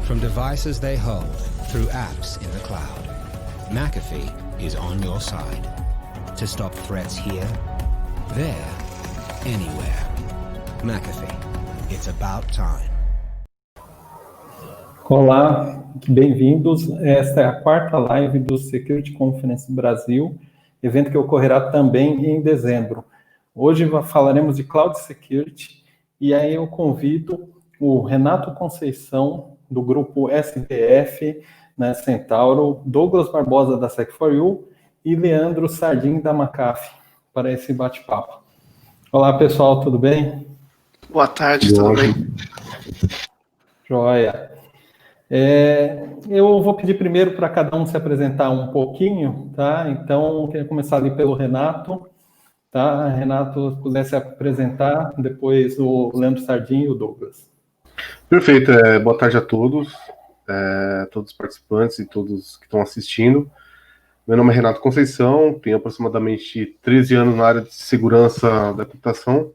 from devices they hold through apps in the cloud. McAfee is on your side to stop threats here, there, anywhere. McAfee, it's about time. Olá, bem-vindos. Esta é a quarta live do Security Conference Brasil, evento que ocorrerá também em dezembro. Hoje falaremos de Cloud Security e aí eu convido o Renato Conceição, do grupo SBF, né, Centauro, Douglas Barbosa, da Sec4U e Leandro Sardim, da McAfee, para esse bate-papo. Olá, pessoal, tudo bem? Boa tarde, tudo bem? Joia. Eu vou pedir primeiro para cada um se apresentar um pouquinho, tá? Então, eu queria começar ali pelo Renato, tá? Renato, se puder se apresentar, depois o Leandro Sardim e o Douglas. Perfeito, boa tarde a todos, todos os participantes e todos que estão assistindo. Meu nome é Renato Conceição, tenho aproximadamente 13 anos na área de segurança da computação.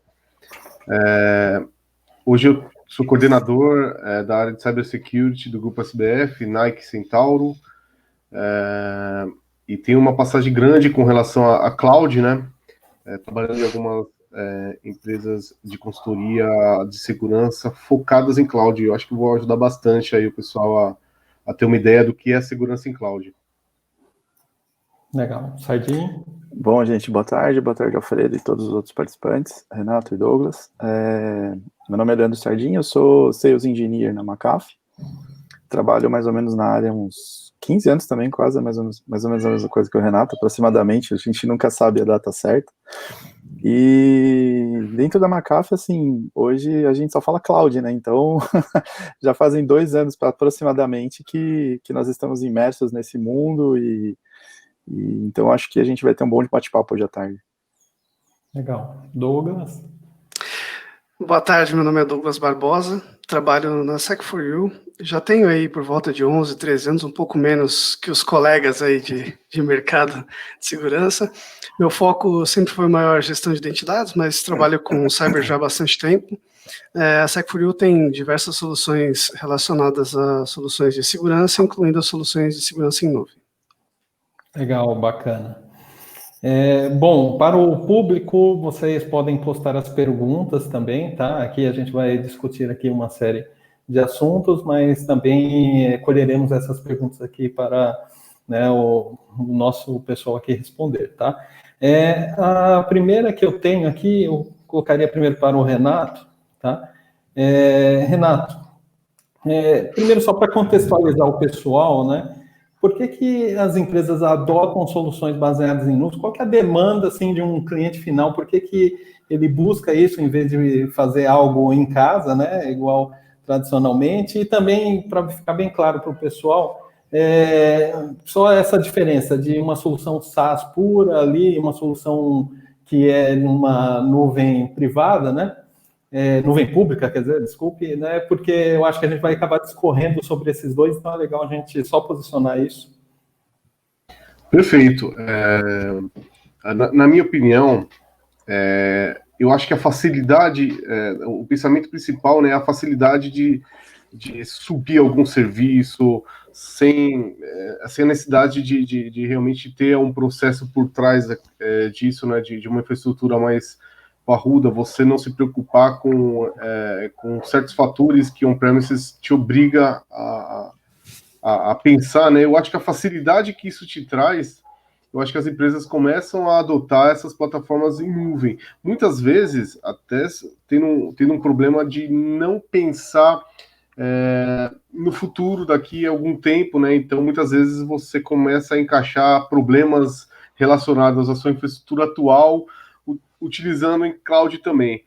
Hoje eu sou coordenador da área de Cybersecurity do grupo SBF, Nike Centauro, e tenho uma passagem grande com relação a cloud, né? Trabalhando em algumas empresas de consultoria de segurança focadas em cloud. Eu acho que vou ajudar bastante aí o pessoal a ter uma ideia do que é segurança em cloud. Legal. Sardim? Bom, gente, boa tarde Alfredo e todos os outros participantes, Renato e Douglas. Meu nome é Leandro Sardim, eu sou Sales Engineer na McAfee, trabalho mais ou menos na área há uns 15 anos também, quase mais ou menos a mesma coisa que o Renato, aproximadamente, a gente nunca sabe a data certa. E dentro da McAfee, assim, hoje a gente só fala cloud, né? Então, já fazem 2 anos aproximadamente que nós estamos imersos nesse mundo e então acho que a gente vai ter um bom bate-papo hoje à tarde. Legal. Douglas? Boa tarde, meu nome é Douglas Barbosa, trabalho na Sec4U, já tenho aí por volta de 11, 13 anos, um pouco menos que os colegas aí de mercado de segurança. Meu foco sempre foi maior gestão de identidades, mas trabalho com cyber já há bastante tempo. A Sec4U tem diversas soluções relacionadas a soluções de segurança, incluindo as soluções de segurança em nuvem. Legal, bacana. Bom, para o público, vocês podem postar as perguntas também, tá? Aqui a gente vai discutir aqui uma série de assuntos, mas também colheremos essas perguntas aqui para, né, o nosso pessoal aqui responder, tá? A primeira que eu tenho aqui, eu colocaria primeiro para o Renato, tá? Renato, primeiro só para contextualizar o pessoal, né? Por que as empresas adotam soluções baseadas em nuvem? Qual que é a demanda assim, de um cliente final? Por que ele busca isso em vez de fazer algo em casa, né? Igual tradicionalmente? E também, para ficar bem claro para o pessoal, só essa diferença de uma solução SaaS pura ali, uma solução que é numa nuvem privada, né? Nuvem pública, quer dizer, desculpe, né? Porque eu acho que a gente vai acabar discorrendo sobre esses dois, então é legal a gente só posicionar isso. Perfeito. Na minha opinião, eu acho que a facilidade, o pensamento principal, né, é a facilidade de subir algum serviço sem a necessidade de realmente ter um processo por trás disso, né, de uma infraestrutura mais parruda, você não se preocupar com certos fatores que on-premises te obriga a pensar, né? Eu acho que a facilidade que isso te traz, eu acho que as empresas começam a adotar essas plataformas em nuvem. Muitas vezes, até tendo um problema de não pensar no futuro daqui a algum tempo, né? Então, muitas vezes você começa a encaixar problemas relacionados à sua infraestrutura atual utilizando em cloud também.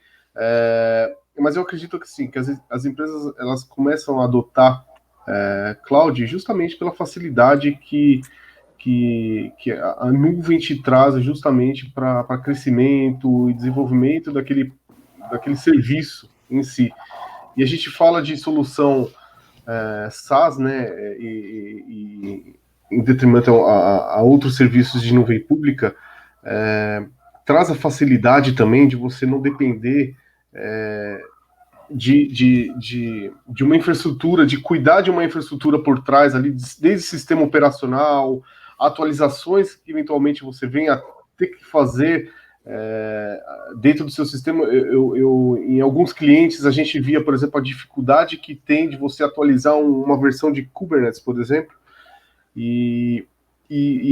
Mas eu acredito que sim, que as empresas elas começam a adotar cloud justamente pela facilidade que a nuvem te traz justamente para crescimento e desenvolvimento daquele serviço em si. E a gente fala de solução SaaS, né, e em detrimento a outros serviços de nuvem pública, traz a facilidade também de você não depender de uma infraestrutura, de cuidar de uma infraestrutura por trás ali, desde sistema operacional, atualizações que eventualmente você venha a ter que fazer dentro do seu sistema. Em alguns clientes a gente via, por exemplo, a dificuldade que tem de você atualizar uma versão de Kubernetes, por exemplo, e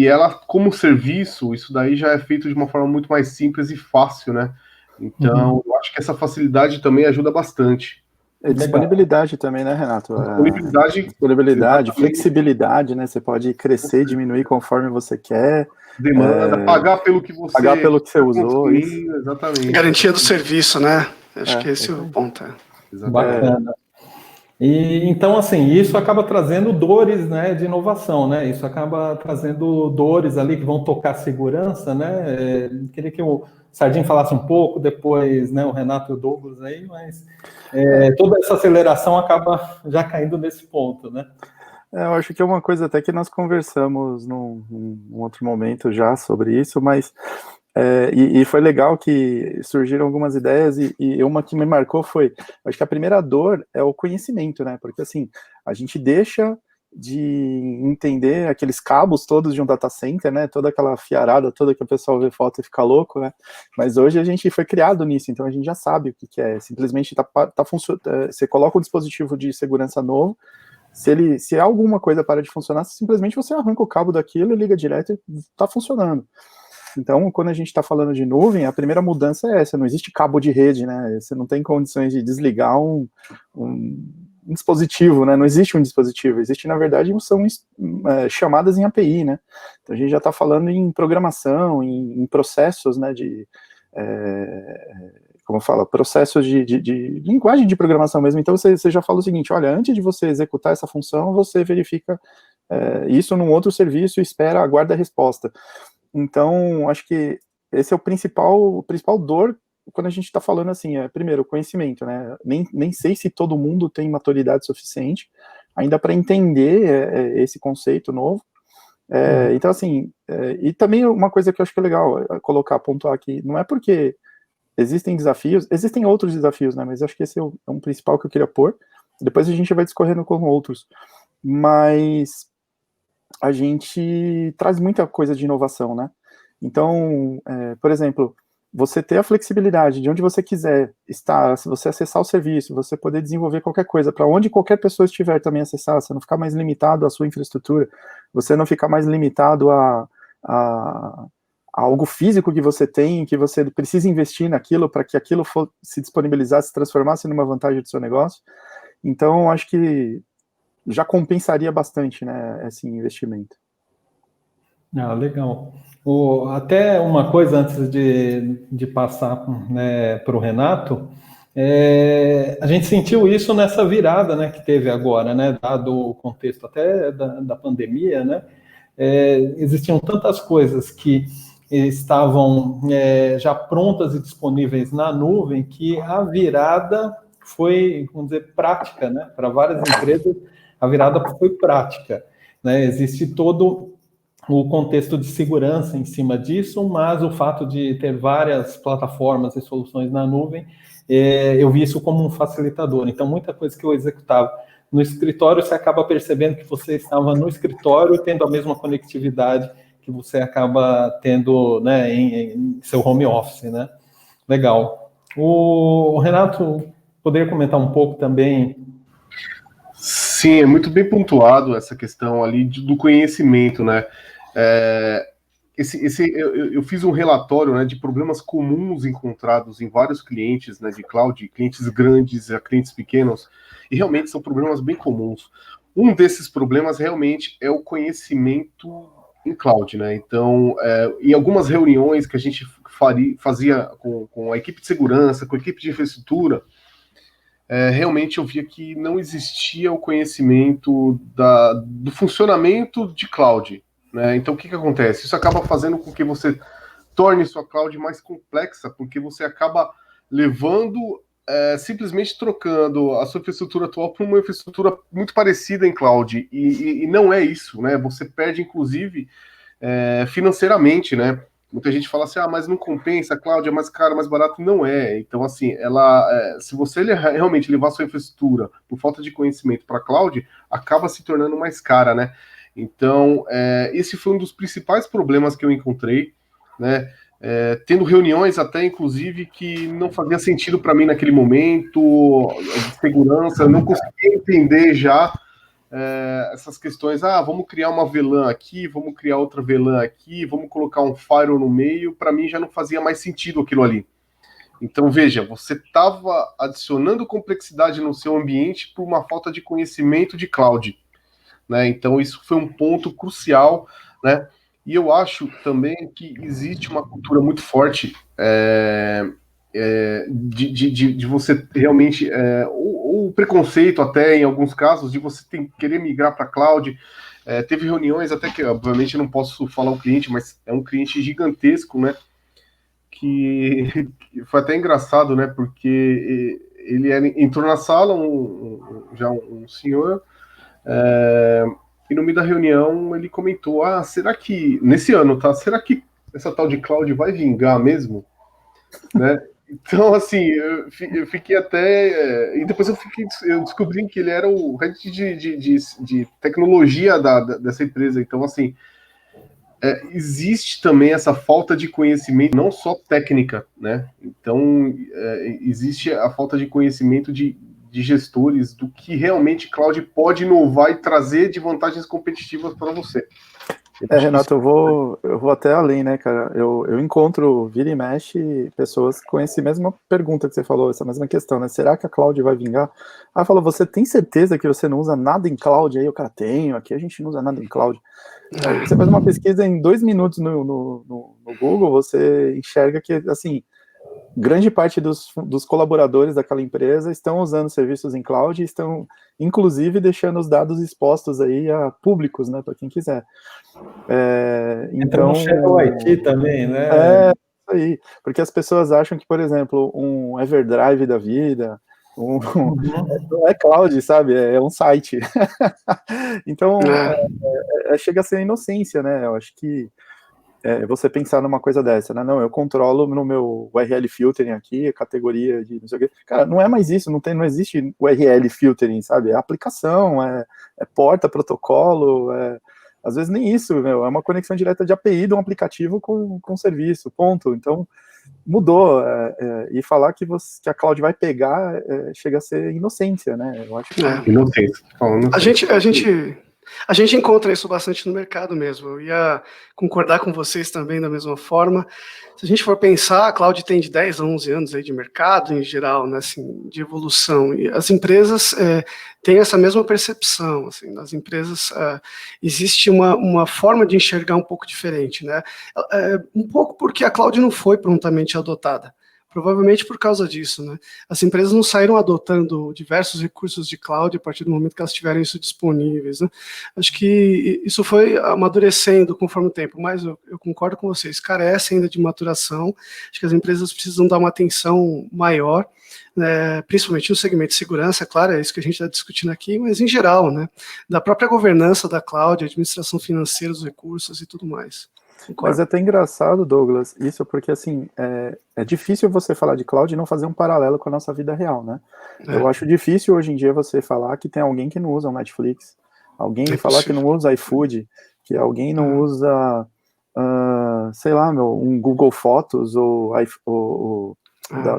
ela, como serviço, isso daí já é feito de uma forma muito mais simples e fácil, né? Então, eu acho que essa facilidade também ajuda bastante. Disponibilidade também, né, Renato? Disponibilidade, flexibilidade, né? Você pode crescer e diminuir conforme você quer. Demanda, pagar pelo que você usou. Exatamente. Garantia do serviço, né? Acho que esse é o ponto. Bacana. E então, assim, isso acaba trazendo dores, né, de inovação, né? Isso acaba trazendo dores ali que vão tocar segurança, né? Queria que o Sardinha falasse um pouco, depois, né, o Renato e o Douglas aí, mas toda essa aceleração acaba já caindo nesse ponto, né? Eu acho que é uma coisa até que nós conversamos num outro momento já sobre isso, mas e foi legal que surgiram algumas ideias e uma que me marcou foi, acho que a primeira dor é o conhecimento, né? Porque assim, a gente deixa de entender aqueles cabos todos de um data center, né? Toda aquela fiarada toda que o pessoal vê foto e fica louco, né? Mas hoje a gente foi criado nisso, então a gente já sabe o que é. Simplesmente tá funcionando. Você coloca um dispositivo de segurança novo. Se alguma coisa para de funcionar, simplesmente você arranca o cabo daquilo e liga direto e está funcionando. Então, quando a gente está falando de nuvem, a primeira mudança é essa, não existe cabo de rede, né? Você não tem condições de desligar um dispositivo, né? Não existe um dispositivo, existe, na verdade, são chamadas em API, né? Então, a gente já está falando em programação, em processos, né, como fala, processos de linguagem de programação mesmo. Então, você já fala o seguinte, olha, antes de você executar essa função, você verifica isso num outro serviço e espera, aguarda a resposta. Então, acho que esse é o principal dor quando a gente está falando assim, primeiro, o conhecimento, né? Nem sei se todo mundo tem maturidade suficiente ainda para entender esse conceito novo. Então, assim, e também uma coisa que eu acho que é legal pontuar aqui, não é porque existem desafios, existem outros desafios, né? Mas acho que esse é um principal que eu queria pôr. Depois a gente vai discorrendo com outros. Mas a gente traz muita coisa de inovação, né? Então, por exemplo, você ter a flexibilidade de onde você quiser estar, se você acessar o serviço, você poder desenvolver qualquer coisa, para onde qualquer pessoa estiver também acessar, você não ficar mais limitado à sua infraestrutura, você não ficar mais limitado a algo físico que você tem, que você precisa investir naquilo para que aquilo se disponibilizar, se transformasse numa vantagem do seu negócio. Então, acho que já compensaria bastante, né, esse investimento. Legal. Até uma coisa antes de passar, né, para o Renato, a gente sentiu isso nessa virada, né, que teve agora, né, dado o contexto até da pandemia, né, existiam tantas coisas que estavam já prontas e disponíveis na nuvem que a virada foi, vamos dizer, prática, né, para várias empresas. A virada foi prática, né? Existe todo o contexto de segurança em cima disso, mas o fato de ter várias plataformas e soluções na nuvem, eu vi isso como um facilitador. Então, muita coisa que eu executava no escritório, você acaba percebendo que você estava no escritório tendo a mesma conectividade que você acaba tendo, né, em seu home office, né? Legal. O Renato, poderia comentar um pouco também? Sim, é muito bem pontuado essa questão ali do conhecimento, né? Eu fiz um relatório, né, de problemas comuns encontrados em vários clientes, né, de cloud, clientes grandes a clientes pequenos, e realmente são problemas bem comuns. Um desses problemas realmente é o conhecimento em cloud, né? Então, em algumas reuniões que a gente fazia com a equipe de segurança, com a equipe de infraestrutura, realmente eu via que não existia o conhecimento do funcionamento de cloud, né? Então, o que acontece? Isso acaba fazendo com que você torne sua cloud mais complexa, porque você acaba levando, simplesmente trocando a sua infraestrutura atual para uma infraestrutura muito parecida em cloud, e não é isso, né? Você perde, inclusive, financeiramente, né? Muita gente fala assim, mas não compensa, a cloud é mais caro, mais barato. Não é. Então, assim, ela, se você realmente levar sua infraestrutura por falta de conhecimento para a cloud, acaba se tornando mais cara, né? Então, esse foi um dos principais problemas que eu encontrei, né? Tendo reuniões até, inclusive, que não fazia sentido para mim naquele momento, de segurança, eu não conseguia entender já essas questões, vamos criar uma VLAN aqui, vamos criar outra VLAN aqui, vamos colocar um firewall no meio, para mim já não fazia mais sentido aquilo ali. Então, veja, você estava adicionando complexidade no seu ambiente por uma falta de conhecimento de cloud, né? Então, isso foi um ponto crucial, né? E eu acho também que existe uma cultura muito forte de você realmente, ou preconceito até, em alguns casos, de você querer migrar para a cloud. Teve reuniões até que, obviamente, eu não posso falar o cliente, mas é um cliente gigantesco, né? Que foi até engraçado, né? Porque ele entrou na sala, um senhor, e no meio da reunião ele comentou, será que, nesse ano, tá? Será que essa tal de cloud vai vingar mesmo? Né? Então, assim, eu fiquei até... E depois eu descobri que ele era o head de tecnologia dessa empresa. Então, assim, existe também essa falta de conhecimento, não só técnica, né? Então, existe a falta de conhecimento de gestores do que realmente cloud pode inovar e trazer de vantagens competitivas para você. Renato, eu vou até além, né, cara? Eu encontro, vira e mexe, pessoas com essa mesma pergunta que você falou, essa mesma questão, né? Será que a cloud vai vingar? Falou, você tem certeza que você não usa nada em cloud? Aí o cara, tenho, aqui a gente não usa nada em cloud. Aí você faz uma pesquisa em 2 minutos no Google, você enxerga que, assim, grande parte dos colaboradores daquela empresa estão usando serviços em cloud e estão, inclusive, deixando os dados expostos aí a públicos, né, para quem quiser. Então, o IT também, né? Isso aí, porque as pessoas acham que, por exemplo, um Everdrive da vida, não é cloud, sabe? É um site. Então, chega a ser inocência, né? Eu acho que você pensar numa coisa dessa, né? Não, eu controlo no meu URL filtering aqui, a categoria de não sei o quê. Cara, não é mais isso, não existe URL filtering, sabe? É aplicação, é porta, protocolo, às vezes nem isso, meu, é uma conexão direta de API de um aplicativo com serviço, ponto. Então, mudou. E falar que a cloud vai pegar chega a ser inocência, né? Eu acho que... Inocência. A gente encontra isso bastante no mercado mesmo. Eu ia concordar com vocês também da mesma forma. Se a gente for pensar, a cloud tem de 10 a 11 anos aí de mercado, em geral, né, assim, de evolução. E as empresas têm essa mesma percepção. Assim, nas empresas existe uma forma de enxergar um pouco diferente, né? Um pouco porque a cloud não foi prontamente adotada. Provavelmente por causa disso, né? As empresas não saíram adotando diversos recursos de cloud a partir do momento que elas tiveram isso disponíveis, né? Acho que isso foi amadurecendo conforme o tempo, mas eu concordo com vocês, carece ainda de maturação. Acho que as empresas precisam dar uma atenção maior, né, principalmente no segmento de segurança, claro, é isso que a gente está discutindo aqui, mas em geral, né? Da própria governança da cloud, administração financeira dos recursos e tudo mais. Mas é até engraçado, Douglas, isso porque, assim, é difícil você falar de cloud e não fazer um paralelo com a nossa vida real, né? Eu acho difícil hoje em dia você falar que tem alguém que não usa um Netflix, alguém falar que não usa iFood, que alguém não usa, sei lá, um Google Fotos ou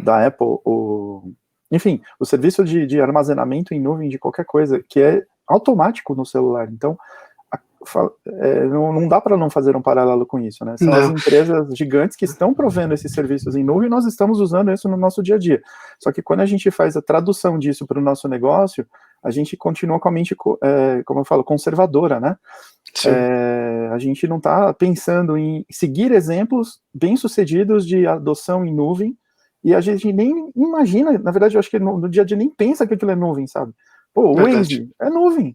da Apple, enfim, o serviço de armazenamento em nuvem de qualquer coisa, que é automático no celular. Então, não dá para não fazer um paralelo com isso, né? São as empresas gigantes que estão provendo esses serviços em nuvem e nós estamos usando isso no nosso dia a dia. Só que quando a gente faz a tradução disso para o nosso negócio, a gente continua com a mente, como eu falo, conservadora, né? A gente não está pensando em seguir exemplos bem-sucedidos de adoção em nuvem e a gente nem imagina, na verdade, eu acho que no dia a dia nem pensa que aquilo é nuvem, sabe? Pô, o Waze é nuvem,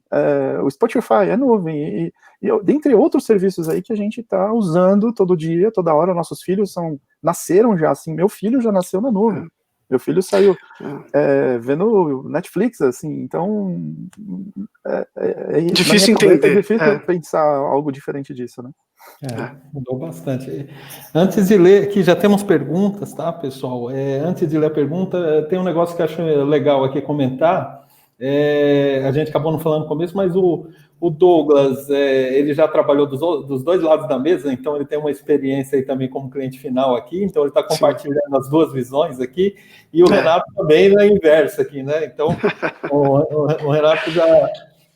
o Spotify é nuvem, e dentre outros serviços aí que a gente está usando todo dia, toda hora. Nossos filhos nasceram já, assim, meu filho já nasceu na nuvem, meu filho saiu vendo Netflix, assim, então difícil entender. É difícil pensar algo diferente disso, né? Mudou bastante. Antes de ler, aqui já temos perguntas, tá, pessoal? Antes de ler a pergunta, tem um negócio que eu acho legal aqui comentar. A gente acabou não falando no começo, mas o Douglas, ele já trabalhou dos dois lados da mesa, então ele tem uma experiência aí também como cliente final aqui, então ele está compartilhando as duas visões aqui, e o Renato também é inverso aqui, né? Então, o Renato já,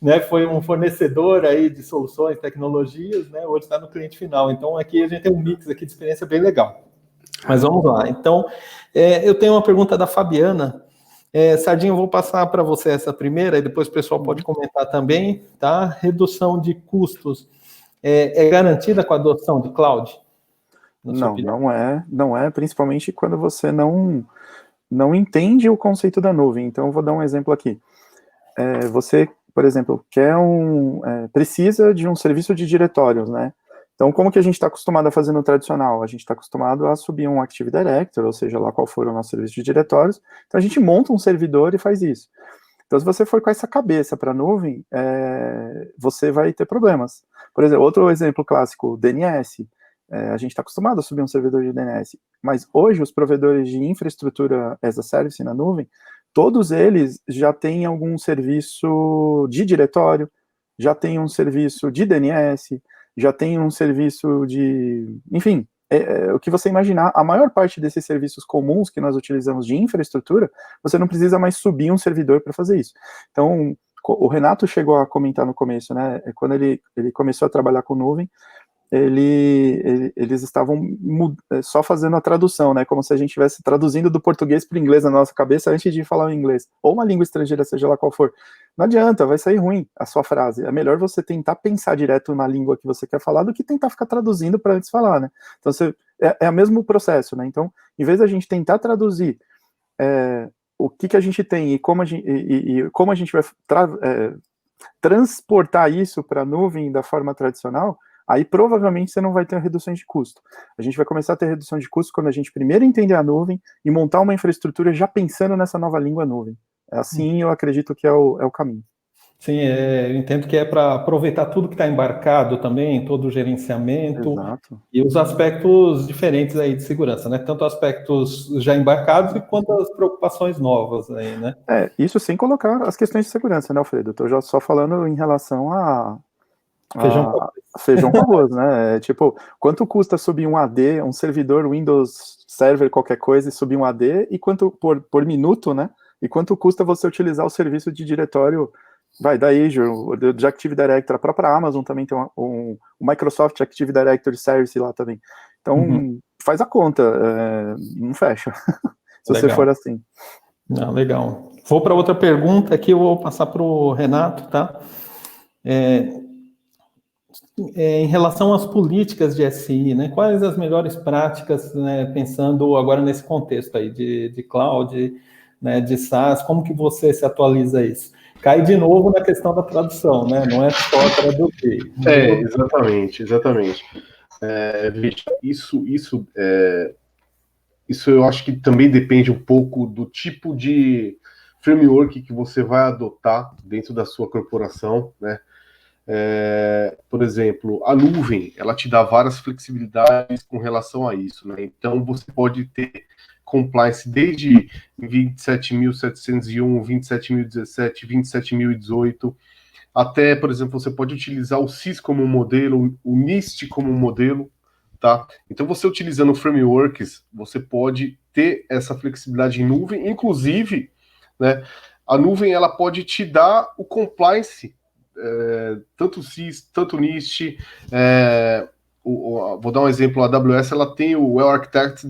né, foi um fornecedor aí de soluções, tecnologias, né? Hoje está no cliente final. Então, aqui a gente tem um mix aqui de experiência bem legal. Mas vamos lá. Então, eu tenho uma pergunta da Fabiana. Sardinha, eu vou passar para você essa primeira, e depois o pessoal pode comentar também, tá? Redução de custos é garantida com a adoção de cloud? Não é, principalmente quando você não entende o conceito da nuvem. Então, eu vou dar um exemplo aqui. Você, por exemplo, precisa de um serviço de diretórios, né? Então, como que a gente está acostumado a fazer no tradicional? A gente está acostumado a subir um Active Directory, ou seja, lá qual for o nosso serviço de diretórios. Então, a gente monta um servidor e faz isso. Então, se você for com essa cabeça para a nuvem, você vai ter problemas. Por exemplo, outro exemplo clássico, DNS. A gente está acostumado a subir um servidor de DNS, mas hoje os provedores de infraestrutura as a service na nuvem, todos eles já têm algum serviço de diretório, já tem um serviço de DNS, já tem um serviço de... Enfim, o que você imaginar, a maior parte desses serviços comuns que nós utilizamos de infraestrutura, você não precisa mais subir um servidor para fazer isso. Então, o Renato chegou a comentar no começo, né, quando ele começou a trabalhar com nuvem, eles estavam só fazendo a tradução, né, como se a gente estivesse traduzindo do português para o inglês na nossa cabeça antes de falar o inglês, ou uma língua estrangeira, seja lá qual for. Não adianta, vai sair ruim a sua frase. É melhor você tentar pensar direto na língua que você quer falar do que tentar ficar traduzindo para antes falar, né. Então, é o mesmo processo, né. Então, em vez da gente tentar traduzir o que a gente tem e como a gente vai transportar isso para a nuvem da forma tradicional, aí provavelmente você não vai ter reduções de custo. A gente vai começar a ter redução de custo quando a gente primeiro entender a nuvem e montar uma infraestrutura já pensando nessa nova língua nuvem. Assim eu acredito que é o caminho. Sim, eu entendo que é para aproveitar tudo que está embarcado também, todo o gerenciamento. Exato. E os aspectos diferentes aí de segurança, né? Tanto aspectos já embarcados quanto as preocupações novas aí, né? Isso sem colocar as questões de segurança, né, Alfredo? Estou já só falando em relação a feijão com arroz, né? Tipo, quanto custa subir um AD, um servidor Windows Server, qualquer coisa, e subir um AD, e quanto por minuto, né? E quanto custa você utilizar o serviço de diretório, da Azure, de Active Directory, a própria Amazon também tem o Microsoft Active Directory Service lá também. Então, faz a conta, não fecha, se Legal. você for assim. Não, legal. Vou para outra pergunta aqui, eu vou passar para o Renato, tá? Em relação às políticas de SI, né, quais as melhores práticas, né, pensando agora nesse contexto aí de cloud, né, de SaaS, como que você se atualiza isso? Cai de novo na questão da tradução, né, não é só traduzir. Exatamente. Veja, isso eu acho que também depende um pouco do tipo de framework que você vai adotar dentro da sua corporação, né? Por exemplo, a nuvem, ela te dá várias flexibilidades com relação a isso, né? Então, você pode ter compliance desde 27.701, 27.017, 27.018, até, por exemplo, você pode utilizar o SIS como modelo, o NIST como modelo, tá? Então, você utilizando frameworks, você pode ter essa flexibilidade em nuvem, inclusive, né, a nuvem, ela pode te dar o compliance, tanto SIS, tanto NIST, vou dar um exemplo, a AWS, ela tem o Well Architect,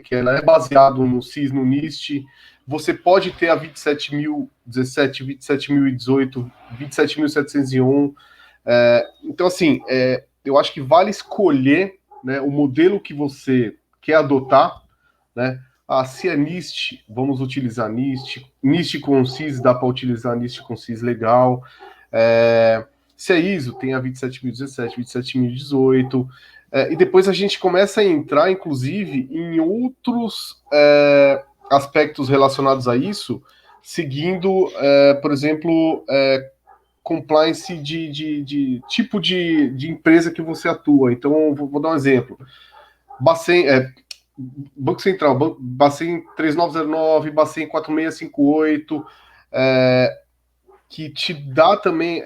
que ela é baseado no SIS, no NIST, você pode ter a 27.017, 27.018, 27.701, então assim, eu acho que vale escolher, né, o modelo que você quer adotar, né, se é NIST, vamos utilizar NIST com SIS, dá para utilizar NIST com SIS legal, se é ISO, tem a 27.017, 27.018, e depois a gente começa a entrar, inclusive, em outros aspectos relacionados a isso, seguindo, por exemplo, compliance de tipo de empresa que você atua. Então, vou dar um exemplo. Bacen, Banco Central, Bacen 3909, Bacen 4658, que te dá também...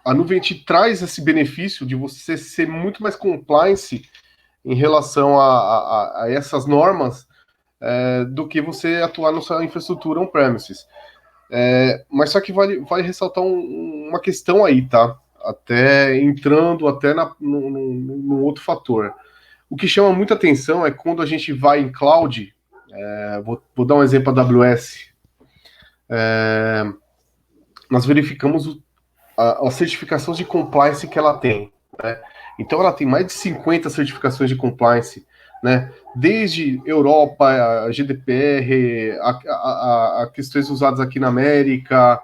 a nuvem te traz esse benefício de você ser muito mais compliance em relação a essas normas do que você atuar na sua infraestrutura on-premises. Mas só que vale ressaltar uma questão aí, tá? Até entrando até num outro fator. O que chama muita atenção é quando a gente vai em cloud, vou dar um exemplo da AWS, nós verificamos as certificações de compliance que ela tem, né? Então ela tem mais de 50 certificações de compliance, né? Desde Europa, a GDPR, a questões usadas aqui na América.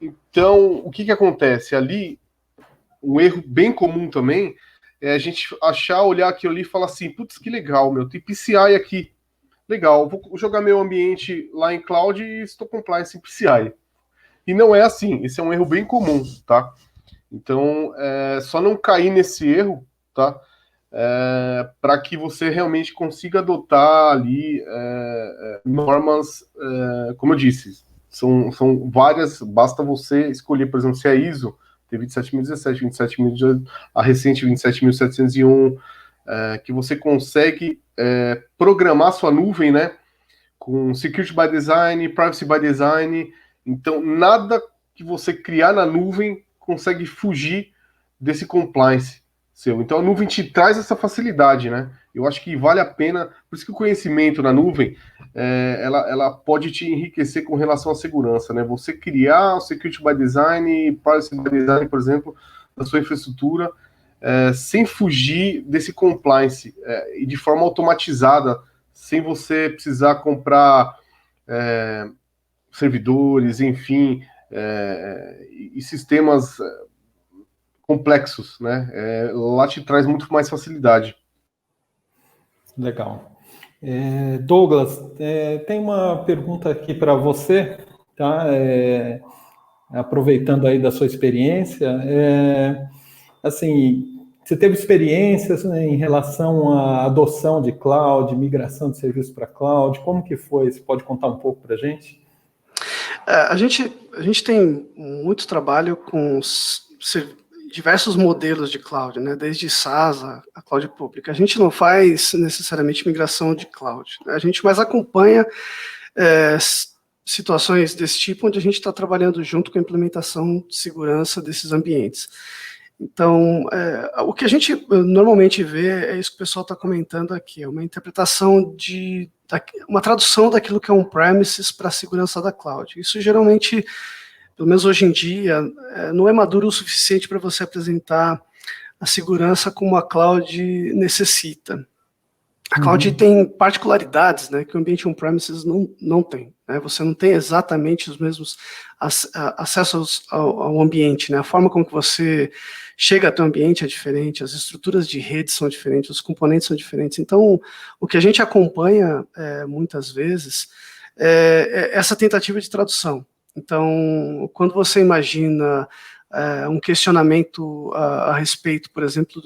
Então, o que acontece? Ali, um erro bem comum também é a gente olhar aquilo ali e falar assim, putz, que legal, meu, tem PCI aqui. Legal, vou jogar meu ambiente lá em cloud e estou compliance em PCI. E não é assim, esse é um erro bem comum, tá? Então, só não cair nesse erro, tá? Para que você realmente consiga adotar ali normas, como eu disse, são várias, basta você escolher, por exemplo, se é ISO, tem 27017, 27018, a recente 27701, que você consegue programar sua nuvem, né? Com Security by Design, Privacy by Design. Então, nada que você criar na nuvem consegue fugir desse compliance seu. Então, a nuvem te traz essa facilidade, né? Eu acho que vale a pena, por isso que o conhecimento na nuvem, ela pode te enriquecer com relação à segurança, né? Você criar o Security by Design, Privacy by Design, por exemplo, da sua infraestrutura, sem fugir desse compliance, e de forma automatizada, sem você precisar comprar servidores, enfim, e sistemas complexos, né? Lá te traz muito mais facilidade. Legal. Douglas, tem uma pergunta aqui para você, tá? Aproveitando aí da sua experiência, assim, você teve experiências, né, em relação à adoção de cloud, migração de serviços para cloud, como que foi? Você pode contar um pouco para a gente? A gente tem muito trabalho com diversos modelos de cloud, né? Desde SaaS a cloud pública. A gente não faz necessariamente migração de cloud, né? A gente mais acompanha situações desse tipo, onde a gente está trabalhando junto com a implementação de segurança desses ambientes. Então, o que a gente normalmente vê é isso que o pessoal está comentando aqui, é uma interpretação uma tradução daquilo que é on-premises para a segurança da cloud. Isso geralmente, pelo menos hoje em dia, não é maduro o suficiente para você apresentar a segurança como a cloud necessita. A cloud tem particularidades, né, que o ambiente on-premises não tem, né? Você não tem exatamente os mesmos acessos ao ambiente, né? A forma como que você chega até o ambiente é diferente, as estruturas de rede são diferentes, os componentes são diferentes. Então, o que a gente acompanha muitas vezes é essa tentativa de tradução. Então, quando você imagina um questionamento a respeito, por exemplo,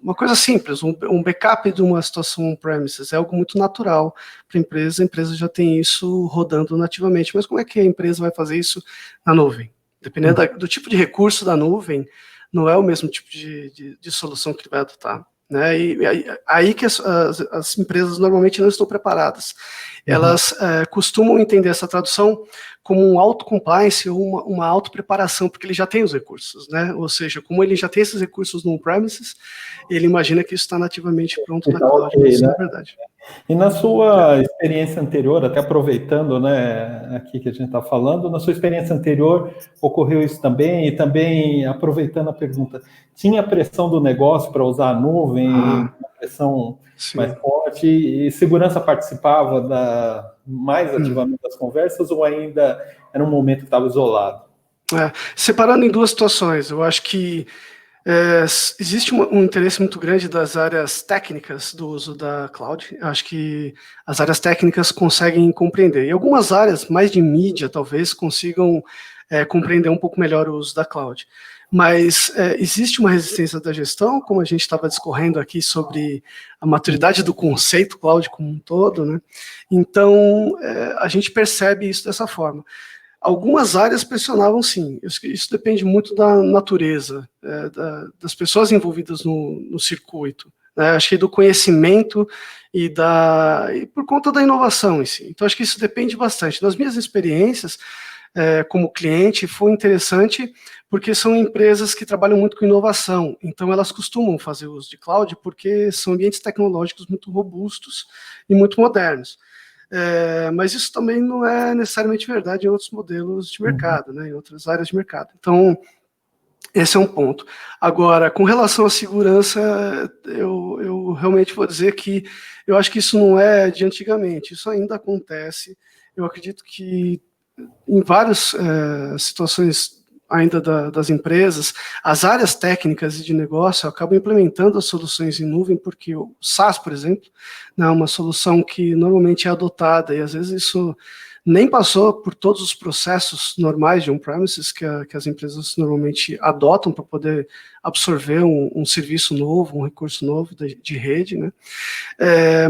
uma coisa simples, um backup de uma situação on-premises é algo muito natural para a empresa já tem isso rodando nativamente, mas como é que a empresa vai fazer isso na nuvem? Dependendo do tipo de recurso da nuvem, não é o mesmo tipo de solução que ele vai adotar, né? E aí que as empresas normalmente não estão preparadas. Elas costumam entender essa tradução como um auto-compliance ou uma auto-preparação, porque ele já tem os recursos, né? Ou seja, como ele já tem esses recursos no on-premises, ele imagina que isso está nativamente pronto na cloud, mas isso não é verdade. E na sua experiência anterior, até aproveitando, né, aqui que a gente está falando, na sua experiência anterior ocorreu isso também, e também aproveitando a pergunta, tinha pressão do negócio para usar a nuvem, uma pressão mais forte, e segurança participava mais ativamente das conversas, ou ainda era um momento que estava isolado? Separando em duas situações, eu acho que Existe um interesse muito grande das áreas técnicas do uso da cloud. Acho que as áreas técnicas conseguem compreender. E algumas áreas, mais de mídia, talvez, consigam compreender um pouco melhor o uso da cloud. Mas existe uma resistência da gestão, como a gente estava discorrendo aqui sobre a maturidade do conceito cloud como um todo, né? Então, a gente percebe isso dessa forma. Algumas áreas pressionavam, sim. Isso depende muito da natureza, das pessoas envolvidas no circuito, né? Acho que do conhecimento e por conta da inovação em si. Então, acho que isso depende bastante. Nas minhas experiências, como cliente, foi interessante porque são empresas que trabalham muito com inovação. Então, elas costumam fazer uso de cloud porque são ambientes tecnológicos muito robustos e muito modernos. Mas isso também não é necessariamente verdade em outros modelos de mercado, né, em outras áreas de mercado. Então, esse é um ponto. Agora, com relação à segurança, eu realmente vou dizer que eu acho que isso não é de antigamente, isso ainda acontece. Eu acredito que em várias situações ainda das empresas, as áreas técnicas e de negócio acabam implementando as soluções em nuvem, porque o SaaS, por exemplo, né, é uma solução que normalmente é adotada, e às vezes isso nem passou por todos os processos normais de on-premises que as empresas normalmente adotam para poder absorver um serviço novo, um recurso novo de rede, né?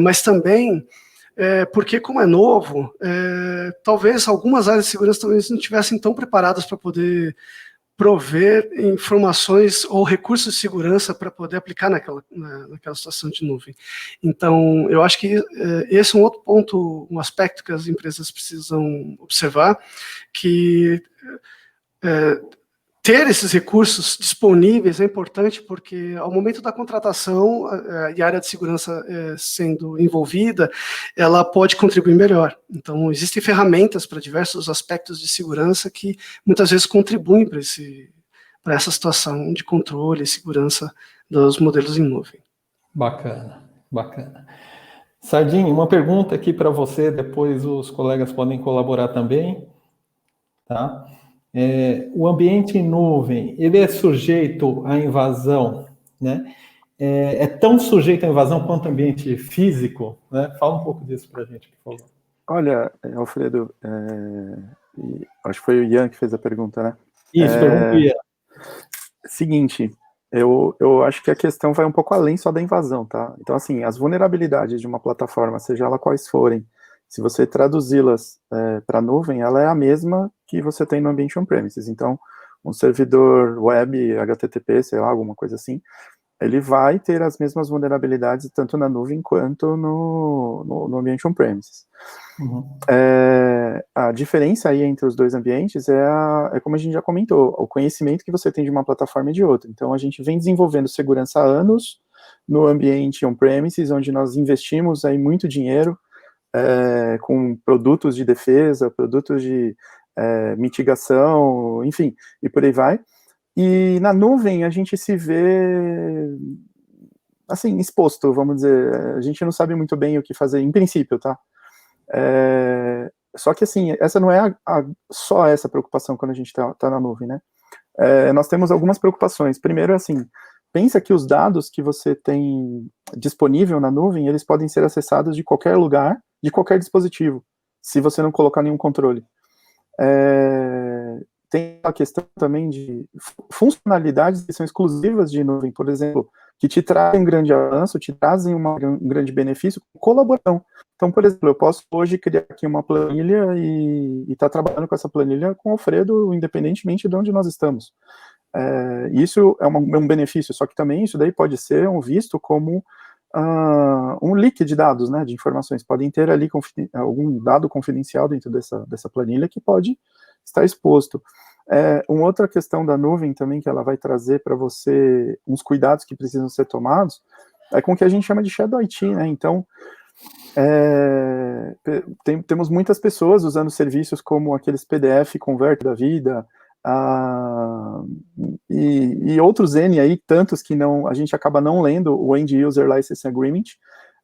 Mas também porque como é novo, talvez algumas áreas de segurança talvez não estivessem tão preparadas para poder prover informações ou recursos de segurança para poder aplicar naquela situação de nuvem. Então, eu acho que esse é um outro ponto, um aspecto que as empresas precisam observar, que ter esses recursos disponíveis é importante, porque ao momento da contratação e a área de segurança sendo envolvida, ela pode contribuir melhor. Então, existem ferramentas para diversos aspectos de segurança que muitas vezes contribuem para essa situação de controle e segurança dos modelos em nuvem. Bacana, bacana. Sardinha, uma pergunta aqui para você, depois os colegas podem colaborar também, tá? O ambiente em nuvem, ele é sujeito à invasão, né? É tão sujeito à invasão quanto o ambiente físico, né? Fala um pouco disso para a gente, por favor. Olha, Alfredo, acho que foi o Ian que fez a pergunta, né? Isso, pergunta o Ian. Seguinte, eu acho que a questão vai um pouco além só da invasão, tá? Então, assim, as vulnerabilidades de uma plataforma, seja ela quais forem, se você traduzi-las para a nuvem, ela é a mesma que você tem no ambiente on-premises. Então, um servidor web, HTTP, sei lá, alguma coisa assim, ele vai ter as mesmas vulnerabilidades tanto na nuvem quanto no ambiente on-premises. Uhum. A diferença aí entre os dois ambientes é como a gente já comentou, o conhecimento que você tem de uma plataforma e de outra. Então, a gente vem desenvolvendo segurança há anos no ambiente on-premises, onde nós investimos aí muito dinheiro com produtos de defesa, produtos de mitigação, enfim, e por aí vai. E na nuvem a gente se vê, assim, exposto, vamos dizer, a gente não sabe muito bem o que fazer, em princípio, tá? Só que, assim, essa não é só essa preocupação quando a gente tá na nuvem, né? Nós temos algumas preocupações. Primeiro, assim, pensa que os dados que você tem disponível na nuvem, eles podem ser acessados de qualquer lugar, de qualquer dispositivo, se você não colocar nenhum controle. Tem a questão também de funcionalidades que são exclusivas de nuvem, por exemplo, que te trazem um grande avanço, te trazem um grande benefício, colaboração. Então, por exemplo, eu posso hoje criar aqui uma planilha e estar trabalhando com essa planilha com o Alfredo, independentemente de onde nós estamos. Isso é um benefício, só que também isso daí pode ser visto como um leak de dados, né, de informações. Podem ter ali algum dado confidencial dentro dessa planilha que pode estar exposto. Uma outra questão da nuvem também que ela vai trazer para você uns cuidados que precisam ser tomados é com o que a gente chama de Shadow IT, né? Então, temos muitas pessoas usando serviços como aqueles PDF Convert da vida, e outros N aí, tantos que a gente acaba não lendo o End User License Agreement,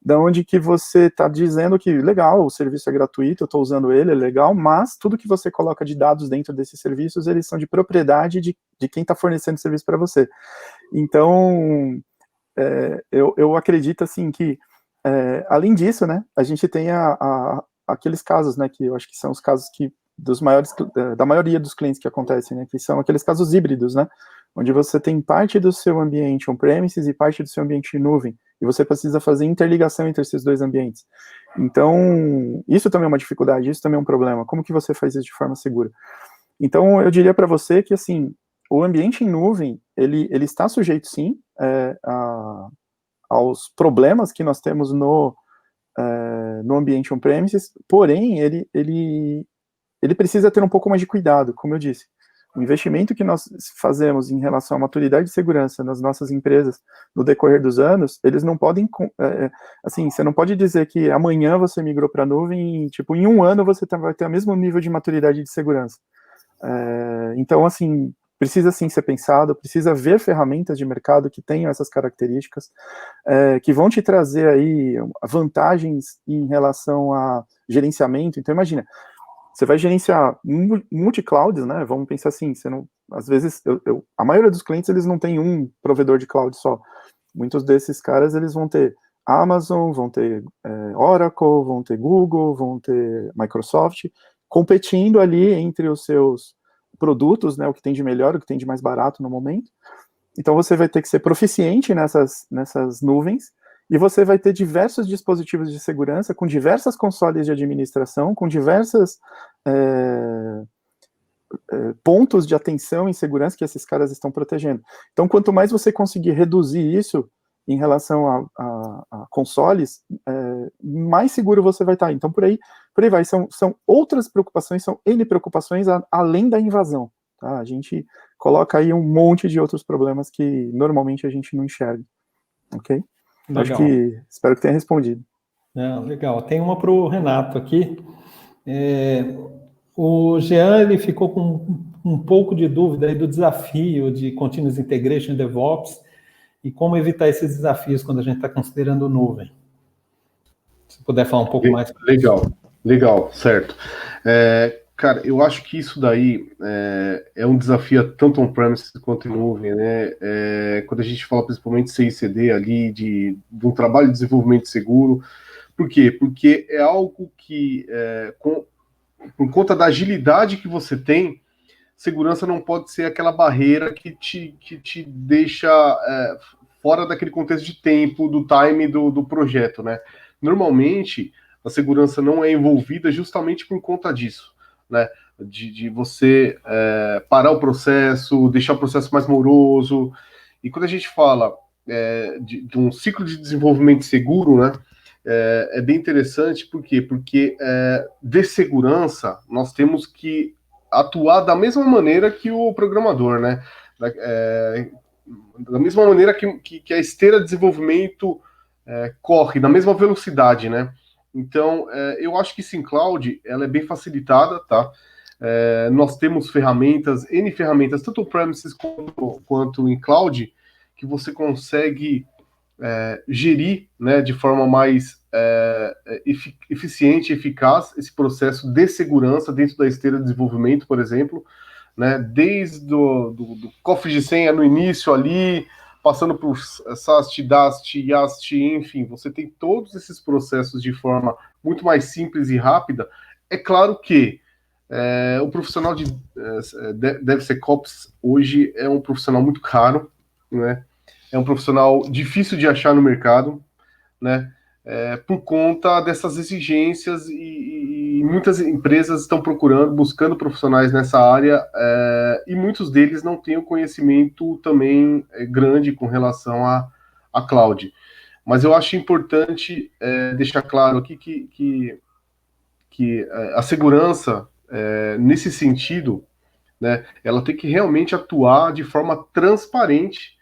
da onde que você está dizendo que, legal, o serviço é gratuito, eu estou usando ele, é legal, mas tudo que você coloca de dados dentro desses serviços, eles são de propriedade de quem está fornecendo serviço para você. Então, eu acredito, assim, que, além disso, né, a gente tem aqueles casos, né, que eu acho que são os casos da maioria dos clientes que acontecem, né, que são aqueles casos híbridos, né, onde você tem parte do seu ambiente on-premises e parte do seu ambiente em nuvem, e você precisa fazer interligação entre esses dois ambientes. Então, isso também é uma dificuldade, isso também é um problema. Como que você faz isso de forma segura? Então, eu diria para você que, assim, o ambiente em nuvem, ele está sujeito, sim, aos problemas que nós temos no ambiente on-premises, porém, ele precisa ter um pouco mais de cuidado, como eu disse. O investimento que nós fazemos em relação à maturidade de segurança nas nossas empresas no decorrer dos anos, eles não podem, assim, você não pode dizer que amanhã você migrou para a nuvem e, tipo, em um ano você vai ter o mesmo nível de maturidade de segurança. Então, assim, precisa sim ser pensado, precisa ver ferramentas de mercado que tenham essas características, que vão te trazer aí vantagens em relação a gerenciamento. Então, imagina, você vai gerenciar multi-clouds, né? Vamos pensar assim, você não, às vezes, a maioria dos clientes, eles não tem um provedor de cloud só. Muitos desses caras, eles vão ter Amazon, vão ter Oracle, vão ter Google, vão ter Microsoft, competindo ali entre os seus produtos, né? O que tem de melhor, o que tem de mais barato no momento. Então, você vai ter que ser proficiente nessas nuvens, e você vai ter diversos dispositivos de segurança, com diversas consoles de administração, com diversas pontos de atenção em segurança que esses caras estão protegendo. Então, quanto mais você conseguir reduzir isso em relação a consoles, mais seguro você vai estar. Então, por aí vai. São outras preocupações, são N preocupações além da invasão. Tá? A gente coloca aí um monte de outros problemas que normalmente a gente não enxerga. Ok? Legal. Acho que, espero que tenha respondido. Legal. Tem uma para o Renato aqui. O Jean, ele ficou com um pouco de dúvida aí do desafio de Continuous Integration e DevOps e como evitar esses desafios quando a gente está considerando nuvem. Se puder falar um pouco mais. Legal, certo. Cara, eu acho que isso daí é um desafio tanto on-premise quanto em nuvem, né? Quando a gente fala principalmente CI/CD ali, de um trabalho de desenvolvimento seguro. Por quê? Porque é algo que, por conta da agilidade que você tem, segurança não pode ser aquela barreira que te deixa fora daquele contexto de tempo, do time do projeto, né? Normalmente, a segurança não é envolvida justamente por conta disso. Né, de você parar o processo, deixar o processo mais moroso. E quando a gente fala de um ciclo de desenvolvimento seguro, né, é bem interessante. Por quê? Porque de segurança nós temos que atuar da mesma maneira que o programador, né? Da mesma maneira que a esteira de desenvolvimento corre, na mesma velocidade, né? Então, eu acho que sim, cloud, ela é bem facilitada, tá? Nós temos N ferramentas, tanto on-premises quanto em cloud, que você consegue gerir, né, de forma mais eficiente e eficaz esse processo de segurança dentro da esteira de desenvolvimento, por exemplo, né? Desde do cofre de senha no início ali, passando por SAST, DAST, YAST, enfim, você tem todos esses processos de forma muito mais simples e rápida. É claro que o profissional de DevSecOps hoje é um profissional muito caro, né? É um profissional difícil de achar no mercado, né? Por conta dessas exigências e muitas empresas estão buscando profissionais nessa área, e muitos deles não têm o conhecimento também grande com relação a cloud. Mas eu acho importante deixar claro aqui que a segurança, nesse sentido, né, ela tem que realmente atuar de forma transparente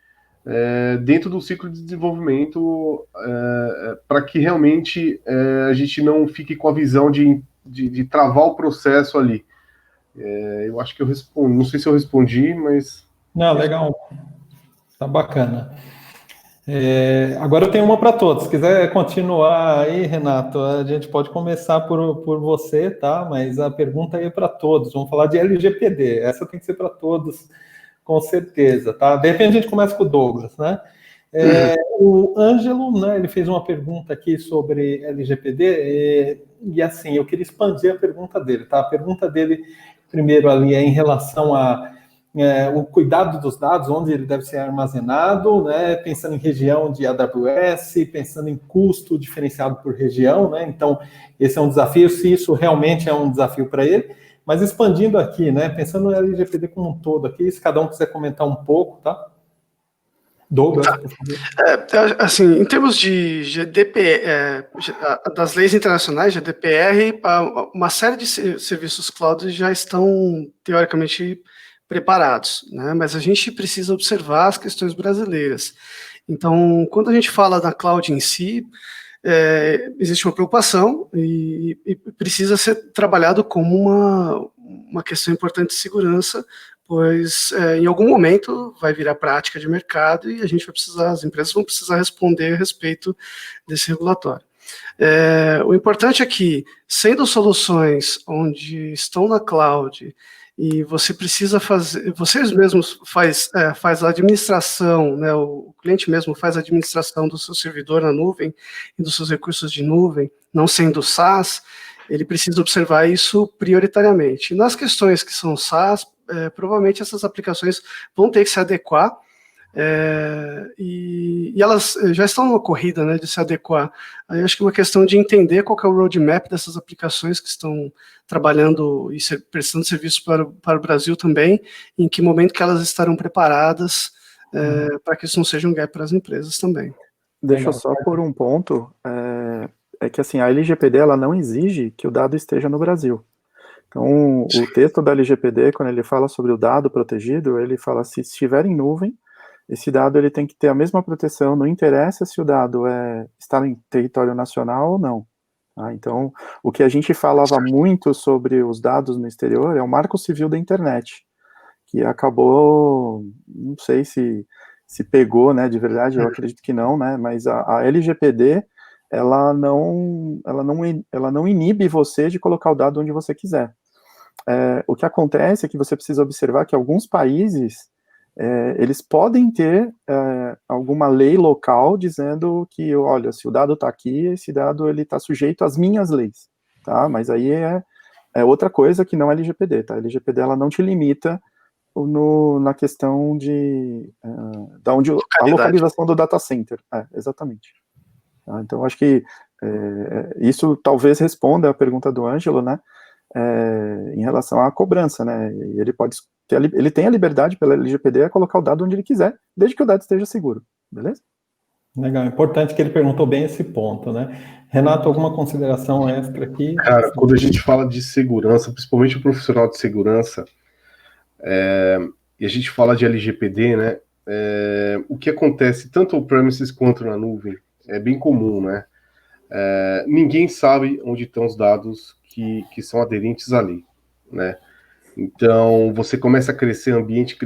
dentro do ciclo de desenvolvimento, para que realmente a gente não fique com a visão de travar o processo ali. Eu acho que eu respondi, não sei se eu respondi, mas... Não, legal. Tá bacana. Agora eu tenho uma para todos. Se quiser continuar aí, Renato, a gente pode começar por você, tá? Mas a pergunta aí é para todos. Vamos falar de LGPD. Essa tem que ser para todos Com certeza, tá? De repente a gente começa com o Douglas, né? O Ângelo, né, ele fez uma pergunta aqui sobre LGPD, e assim, eu queria expandir a pergunta dele, tá? A pergunta dele, primeiro ali, é em relação o cuidado dos dados, onde ele deve ser armazenado, né? Pensando em região de AWS, pensando em custo diferenciado por região, né? Então, esse é um desafio, se isso realmente é um desafio para ele. Mas expandindo aqui, né? Pensando no LGPD como um todo aqui, se cada um quiser comentar um pouco, tá? Douglas, por favor. Assim, em termos de das leis internacionais, GDPR, uma série de serviços cloud já estão, teoricamente, preparados, né? Mas a gente precisa observar as questões brasileiras. Então, quando a gente fala da cloud em si, existe uma preocupação e precisa ser trabalhado como uma questão importante de segurança, pois em algum momento vai virar prática de mercado e as empresas vão precisar responder a respeito desse regulatório. O importante é que, sendo soluções onde estão na cloud e você precisa fazer, vocês mesmos faz a administração, né, o cliente mesmo faz a administração do seu servidor na nuvem e dos seus recursos de nuvem, não sendo SaaS, ele precisa observar isso prioritariamente. Nas questões que são SaaS, provavelmente essas aplicações vão ter que se adequar, e elas já estão numa corrida, né, de se adequar. Aí acho que é uma questão de entender qual que é o roadmap dessas aplicações que estão trabalhando e prestando serviço para o Brasil também, em que momento que elas estarão preparadas para que isso não seja um gap para as empresas também. Deixa eu só por um ponto, que assim, a LGPD ela não exige que o dado esteja no Brasil. Então, o texto da LGPD, quando ele fala sobre o dado protegido, ele fala se estiver em nuvem, esse dado ele tem que ter a mesma proteção, não interessa se o dado está em território nacional ou não. Tá? Então, o que a gente falava muito sobre os dados no exterior é o Marco Civil da Internet, que acabou, não sei se pegou, né, de verdade, eu acredito que não, né, mas a LGPD, ela não inibe você de colocar o dado onde você quiser. O que acontece é que você precisa observar que alguns países, eles podem ter alguma lei local dizendo que, olha, se o dado está aqui, esse dado está sujeito às minhas leis, tá? Mas aí é outra coisa que não é LGPD, tá? A LGPD ela não te limita na questão da onde a localização do data center. Exatamente. Tá? Então, acho que isso talvez responda a pergunta do Ângelo, né? Em relação à cobrança, né? Ele tem a liberdade pela LGPD a colocar o dado onde ele quiser, desde que o dado esteja seguro, beleza? Legal, importante que ele perguntou bem esse ponto, né? Renato, alguma consideração extra aqui? Cara, quando a gente fala de segurança, principalmente o profissional de segurança, e a gente fala de LGPD, né? O que acontece tanto on-premises quanto na nuvem é bem comum, né? Ninguém sabe onde estão os dados que são aderentes ali, né? Então, você começa a crescer ambiente.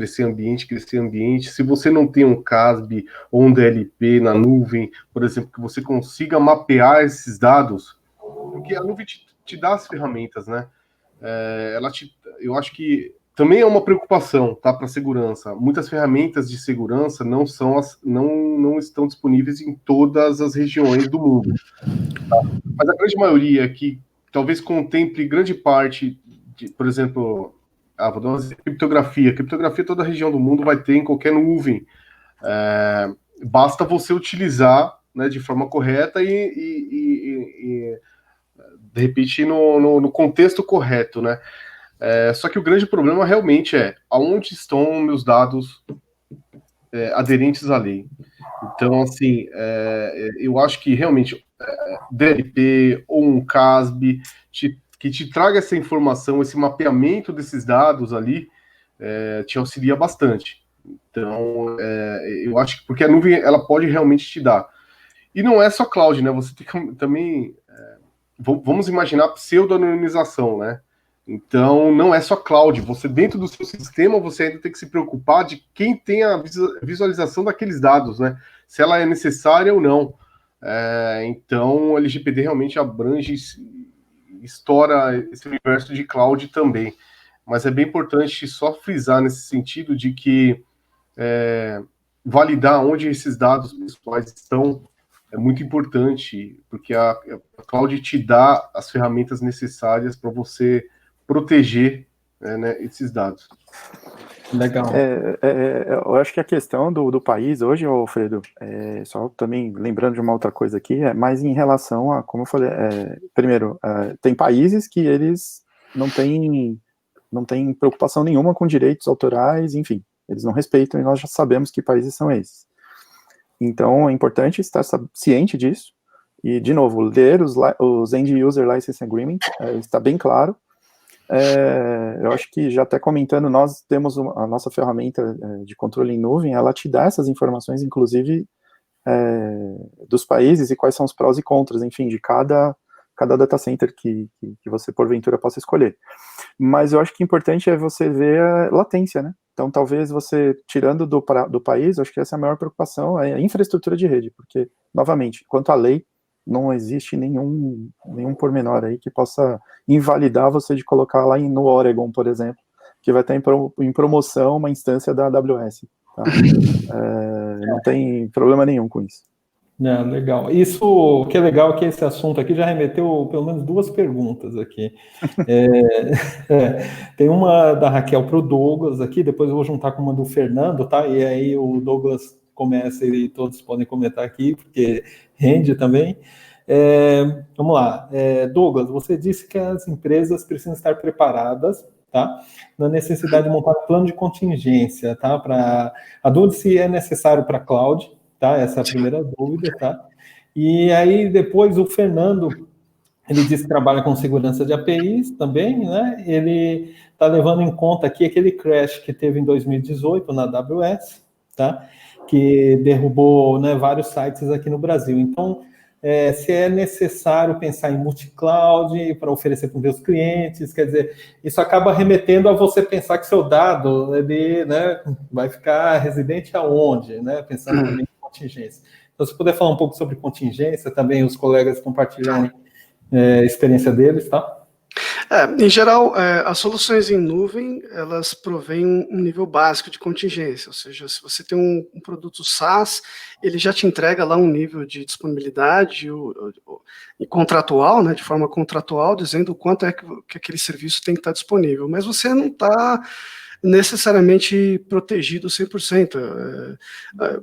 Se você não tem um CASB ou um DLP na nuvem, por exemplo, que você consiga mapear esses dados, porque a nuvem te dá as ferramentas, né? Eu acho que também é uma preocupação, tá, para segurança. Muitas ferramentas de segurança não estão disponíveis em todas as regiões do mundo, tá? Mas a grande maioria que talvez contemple grande parte de, por exemplo, vou dar uma criptografia. Criptografia toda a região do mundo vai ter em qualquer nuvem. Basta você utilizar, né, de forma correta e de repente no contexto correto, né? Só que o grande problema realmente aonde estão meus dados aderentes à lei. Então, assim, eu acho que realmente DLP ou um CASB que te traga essa informação, esse mapeamento desses dados ali, te auxilia bastante. Então, eu acho que porque a nuvem ela pode realmente te dar. E não é só cloud, né? Você tem que também vamos imaginar pseudo-anonimização, né? Então, não é só cloud. Você, dentro do seu sistema, você ainda tem que se preocupar de quem tem a visualização daqueles dados, né? Se ela é necessária ou não. Então, o LGPD realmente abrange, estoura esse universo de cloud também. mas é bem importante só frisar nesse sentido de que validar onde esses dados pessoais estão é muito importante, porque a cloud te dá as ferramentas necessárias para você proteger né, esses dados. Legal. Eu acho que a questão do país hoje, Alfredo, só também lembrando de uma outra coisa aqui, é mais em relação a, como eu falei, primeiro, tem países que eles não têm preocupação nenhuma com direitos autorais, enfim, eles não respeitam e nós já sabemos que países são esses. Então, é importante estar ciente disso e, de novo, ler os End User License Agreement, está bem claro. Eu acho que, já até comentando, nós temos a nossa ferramenta de controle em nuvem, ela te dá essas informações, inclusive, dos países e quais são os prós e contras, enfim, de cada data center que você, porventura, possa escolher. Mas eu acho que o importante é você ver a latência, né? Então, talvez você, tirando do país, eu acho que essa é a maior preocupação, é a infraestrutura de rede, porque, novamente, quanto à lei, não existe nenhum pormenor aí que possa invalidar você de colocar lá no Oregon, por exemplo, que vai estar em promoção uma instância da AWS. Tá? Não tem problema nenhum com isso. Legal. Isso que é legal é que esse assunto aqui já remeteu pelo menos 2 perguntas aqui. Tem uma da Raquel para o Douglas aqui, depois eu vou juntar com uma do Fernando, tá? E aí o Douglas começa e todos podem comentar aqui, porque rende também. Vamos lá. Douglas, você disse que as empresas precisam estar preparadas, tá? Na necessidade de montar um plano de contingência, tá? A dúvida se é necessário para cloud, tá? Essa é a primeira dúvida, tá? E aí depois o Fernando, ele disse que trabalha com segurança de APIs também, né? Ele está levando em conta aqui aquele crash que teve em 2018 na AWS, tá? Que derrubou, né, vários sites aqui no Brasil. Então, se é necessário pensar em multi-cloud para oferecer para os meus clientes, quer dizer, isso acaba remetendo a você pensar que seu dado, ele, né, vai ficar residente aonde, né? Pensando também em contingência. Então, se puder falar um pouco sobre contingência, também os colegas compartilharem a experiência deles, tá? Em geral, as soluções em nuvem, elas provêm um nível básico de contingência, ou seja, se você tem um produto SaaS, ele já te entrega lá um nível de disponibilidade contratual, né, de forma contratual, dizendo o quanto é que aquele serviço tem que estar disponível, mas você não está necessariamente protegido 100%.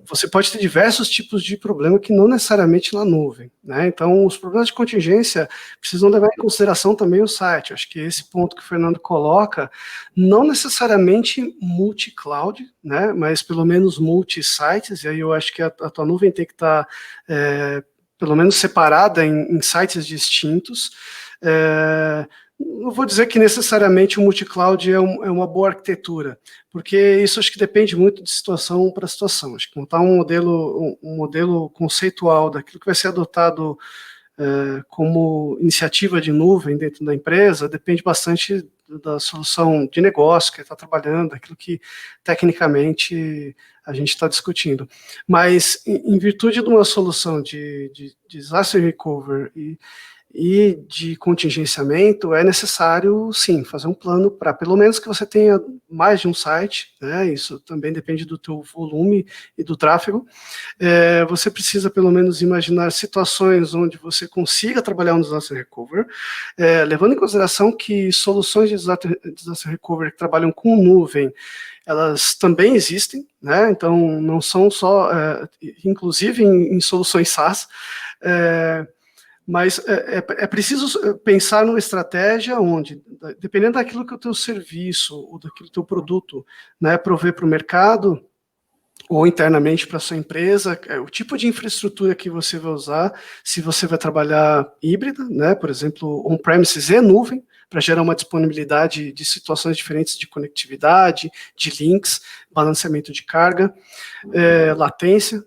Você pode ter diversos tipos de problema que não necessariamente na nuvem, né? Então, os problemas de contingência precisam levar em consideração também o site. Acho que esse ponto que o Fernando coloca, não necessariamente multi-cloud, né? Mas pelo menos multi-sites, e aí eu acho que a tua nuvem tem que estar pelo menos separada em sites distintos. Não vou dizer que necessariamente o multi-cloud é uma boa arquitetura, porque isso acho que depende muito de situação para situação. Acho que montar um modelo conceitual daquilo que vai ser adotado como iniciativa de nuvem dentro da empresa depende bastante da solução de negócio que está trabalhando, daquilo que tecnicamente a gente está discutindo. Mas, em virtude de uma solução de disaster recovery e de contingenciamento, é necessário, sim, fazer um plano para, pelo menos que você tenha mais de um site, né? Isso também depende do teu volume e do tráfego. Você precisa, pelo menos, imaginar situações onde você consiga trabalhar um disaster recovery, levando em consideração que soluções de disaster recovery que trabalham com nuvem, elas também existem, né? Então, não são só, inclusive em soluções SaaS, mas é preciso pensar numa estratégia onde, dependendo daquilo que o teu serviço ou daquilo que o teu produto, né, prover para o mercado, ou internamente para a sua empresa, o tipo de infraestrutura que você vai usar, se você vai trabalhar híbrida, né, por exemplo, on-premises e nuvem, para gerar uma disponibilidade de situações diferentes de conectividade, de links, balanceamento de carga, latência,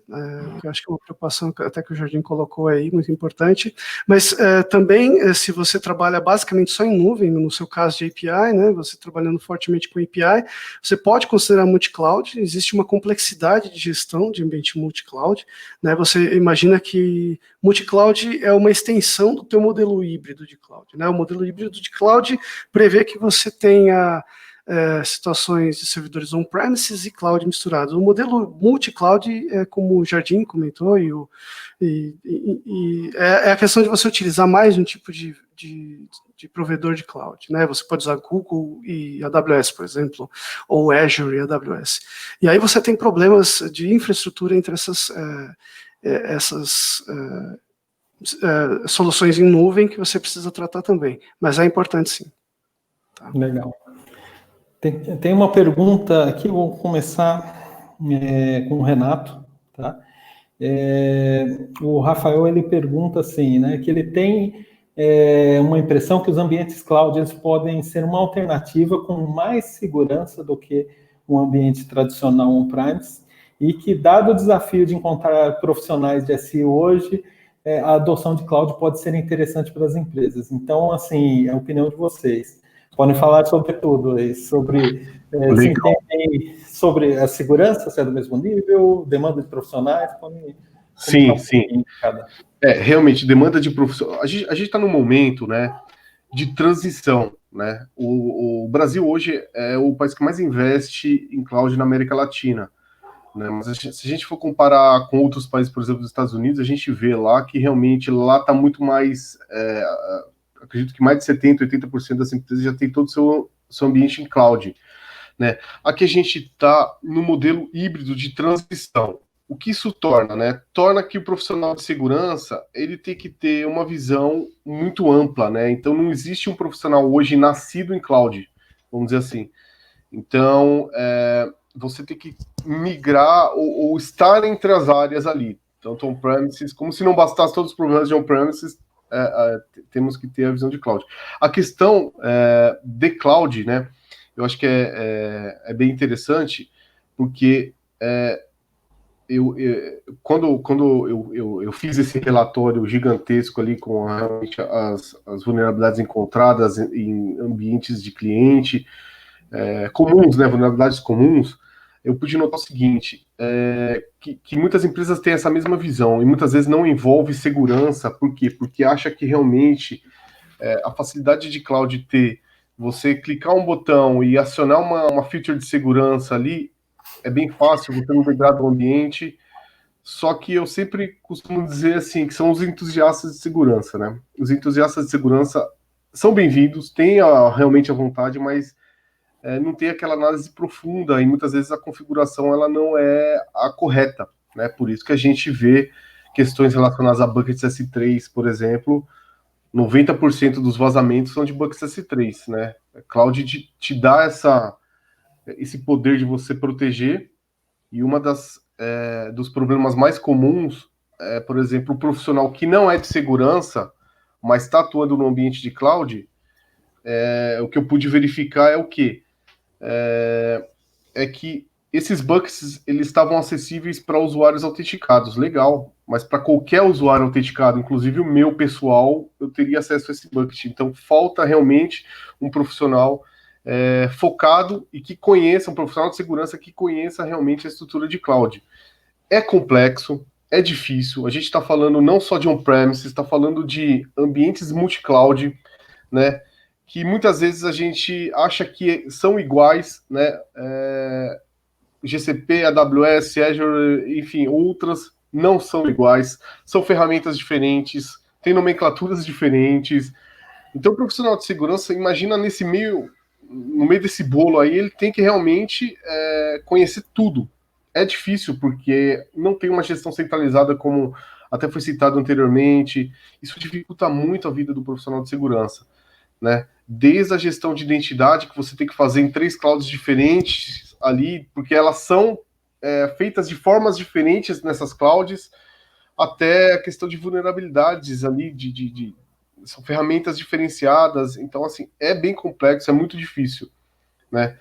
que eu acho que é uma preocupação até que o Jardim colocou aí, muito importante, mas também, se você trabalha basicamente só em nuvem, no seu caso de API, né, você trabalhando fortemente com API, você pode considerar multi-cloud, existe uma complexidade de gestão de ambiente multi-cloud, né, você imagina que multi-cloud é uma extensão do teu modelo híbrido de cloud, né, o modelo híbrido de cloud prevê que você tenha situações de servidores on-premises e cloud misturados. O modelo multi-cloud, como o Jardim comentou, é a questão de você utilizar mais um tipo de provedor de cloud, né? Você pode usar Google e AWS, por exemplo, ou Azure e AWS. E aí você tem problemas de infraestrutura entre essas soluções em nuvem que você precisa tratar também. Mas é importante, sim. Tá? Legal. Tem uma pergunta aqui, vou começar com o Renato, tá? O Rafael, ele pergunta assim, né, que ele tem uma impressão que os ambientes cloud eles podem ser uma alternativa com mais segurança do que um ambiente tradicional on-premise, e que, dado o desafio de encontrar profissionais de SI hoje, a adoção de cloud pode ser interessante para as empresas. Então, assim, é a opinião de vocês. Podem falar sobre tudo, sobre se entendem sobre a segurança, se é do mesmo nível, demanda de profissionais, sim. Realmente, demanda de profissionais. A gente está num momento, né, de transição, né? O Brasil hoje é o país que mais investe em cloud na América Latina, né? Mas se a gente for comparar com outros países, por exemplo, dos Estados Unidos, a gente vê lá que realmente lá está muito mais... acredito que mais de 70%, 80% das empresas já tem todo o seu ambiente em cloud, né? Aqui a gente está no modelo híbrido de transição. O que isso torna, né? Torna que o profissional de segurança, ele tem que ter uma visão muito ampla, né? Então não existe um profissional hoje nascido em cloud, vamos dizer assim. Então, você tem que migrar ou estar entre as áreas ali, tanto on-premises, como se não bastasse todos os problemas de on-premises, temos que ter a visão de cloud. A questão de cloud, né, eu acho que é bem interessante, porque quando eu fiz esse relatório gigantesco ali com realmente as vulnerabilidades encontradas em ambientes de cliente comuns, né, vulnerabilidades comuns, eu pude notar o seguinte, que muitas empresas têm essa mesma visão e muitas vezes não envolve segurança. Por quê? Porque acha que realmente a facilidade de cloud ter você clicar um botão e acionar uma feature de segurança ali é bem fácil, você não degrada o ambiente. Só que eu sempre costumo dizer assim, que são os entusiastas de segurança, né? Os entusiastas de segurança são bem-vindos, têm realmente a vontade, mas não tem aquela análise profunda e muitas vezes a configuração ela não é a correta, né? Por isso que a gente vê questões relacionadas a buckets S3, por exemplo, 90% dos vazamentos são de buckets S3, né? A cloud te dá esse poder de você proteger, e uma dos problemas mais comuns por exemplo, o profissional que não é de segurança, mas está atuando no ambiente de cloud, o que eu pude verificar é o quê? É que esses buckets eles estavam acessíveis para usuários autenticados, legal, mas para qualquer usuário autenticado, inclusive o meu pessoal, eu teria acesso a esse bucket. Então falta realmente um profissional focado e que conheça, um profissional de segurança que conheça realmente a estrutura de cloud. É complexo, é difícil, a gente está falando não só de on-premises, está falando de ambientes multi-cloud, né, que muitas vezes a gente acha que são iguais, né, GCP, AWS, Azure, enfim, outras não são iguais, são ferramentas diferentes, têm nomenclaturas diferentes. Então o profissional de segurança, imagina no meio desse bolo aí, ele tem que realmente conhecer tudo. É difícil, porque não tem uma gestão centralizada, como até foi citado anteriormente. Isso dificulta muito a vida do profissional de segurança, né? Desde a gestão de identidade, que você tem que fazer em 3 clouds diferentes ali, porque elas são feitas de formas diferentes nessas clouds, até a questão de vulnerabilidades ali, são ferramentas diferenciadas. Então, assim, é bem complexo, é muito difícil, né?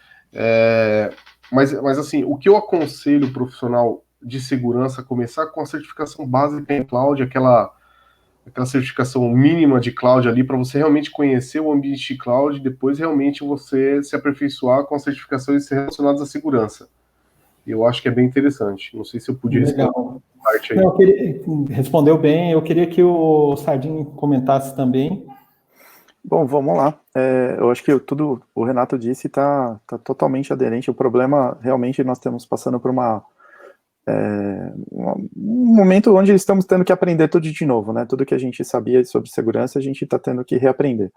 Mas assim, o que eu aconselho o profissional de segurança a começar com a certificação básica em cloud, aquela certificação mínima de cloud ali, para você realmente conhecer o ambiente de cloud, e depois realmente você se aperfeiçoar com as certificações relacionadas à segurança. Eu acho que é bem interessante. Não sei se eu podia responder essa parte aí. Respondeu bem. Eu queria que o Sardinha comentasse também. Bom, vamos lá. Eu acho que tudo o Renato disse está totalmente aderente. O problema, realmente, nós estamos passando por um momento onde estamos tendo que aprender tudo de novo, né? Tudo que a gente sabia sobre segurança, a gente está tendo que reaprender.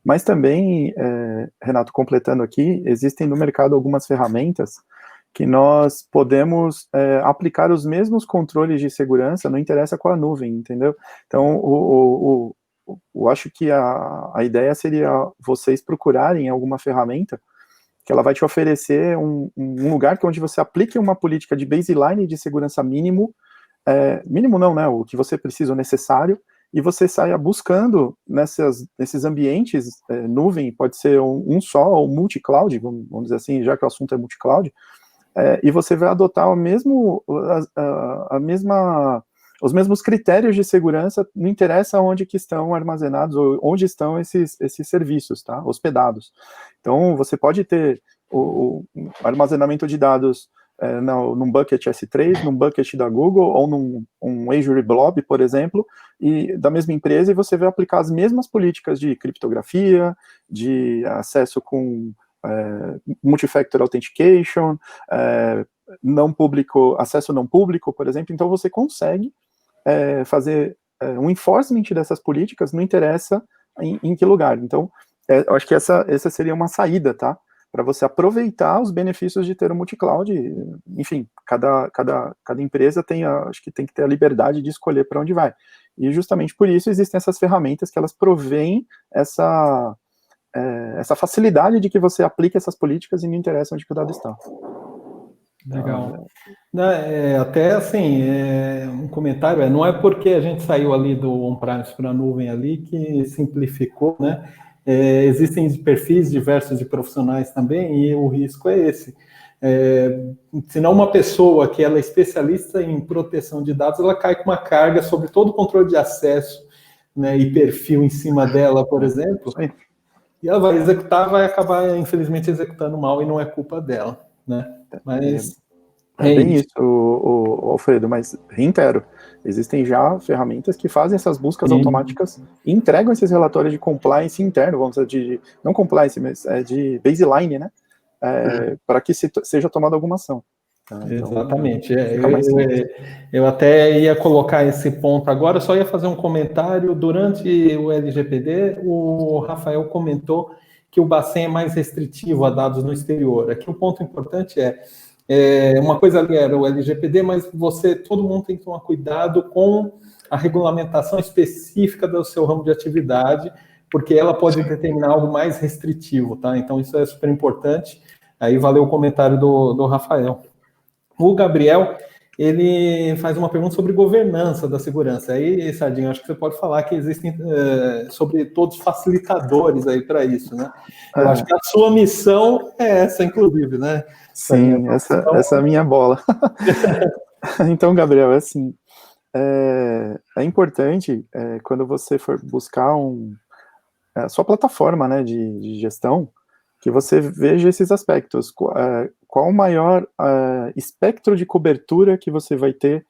Mas também, Renato, completando aqui, existem no mercado algumas ferramentas que nós podemos aplicar os mesmos controles de segurança, não interessa qual a nuvem, entendeu? Então, eu acho que a ideia seria vocês procurarem alguma ferramenta que ela vai te oferecer um lugar onde você aplique uma política de baseline de segurança mínimo, mínimo não, né, o que você precisa, o necessário, e você saia buscando nesses ambientes, nuvem, pode ser um só, ou multi-cloud, vamos dizer assim, já que o assunto é multi-cloud, e você vai adotar os mesmos critérios de segurança, não interessa onde que estão armazenados, ou onde estão esses serviços, tá, hospedados. Então, você pode ter o armazenamento de dados num bucket S3, num bucket da Google, ou num Azure Blob, por exemplo, e da mesma empresa, e você vai aplicar as mesmas políticas de criptografia, de acesso com multifactor authentication, não público, acesso não público, por exemplo. Então você consegue fazer um enforcement dessas políticas, não interessa em que lugar. Então, eu acho que essa seria uma saída, tá? Para você aproveitar os benefícios de ter um multi-cloud. Enfim, cada empresa acho que tem que ter a liberdade de escolher para onde vai. E justamente por isso existem essas ferramentas que elas provêm essa facilidade de que você aplique essas políticas e não interessa onde que o dado está. Legal. Até assim, um comentário, não é porque a gente saiu ali do on-premise para a nuvem ali que simplificou, né? Existem perfis diversos de profissionais também, e o risco é esse. Senão uma pessoa que ela é especialista em proteção de dados, ela cai com uma carga sobre todo o controle de acesso, né, e perfil em cima dela, por exemplo, e ela vai acabar, infelizmente, executando mal, e não é culpa dela, né? Mas bem isso, Alfredo, mas reitero, existem já ferramentas que fazem essas buscas automáticas e entregam esses relatórios de compliance interno, vamos dizer, não compliance, mas de baseline, né? Para que seja tomada alguma ação. Então, exatamente. Eu até ia colocar esse ponto agora, só ia fazer um comentário. Durante o LGPD, o Rafael comentou que o Bacen é mais restritivo a dados no exterior. Aqui o ponto importante uma coisa ali era o LGPD, mas todo mundo tem que tomar cuidado com a regulamentação específica do seu ramo de atividade, porque ela pode determinar algo mais restritivo, tá? Então isso é super importante. Aí valeu o comentário do Rafael. O Gabriel, ele faz uma pergunta sobre governança da segurança. Aí, Sardinha, acho que você pode falar que existem, sobre todos facilitadores aí para isso, né? Eu acho que a sua missão é essa, inclusive, né? Sim, essa é a minha bola. Então, Gabriel, assim, é importante, quando você for buscar a sua plataforma, né, de gestão, que você veja esses aspectos. Qual o maior espectro de cobertura que você vai ter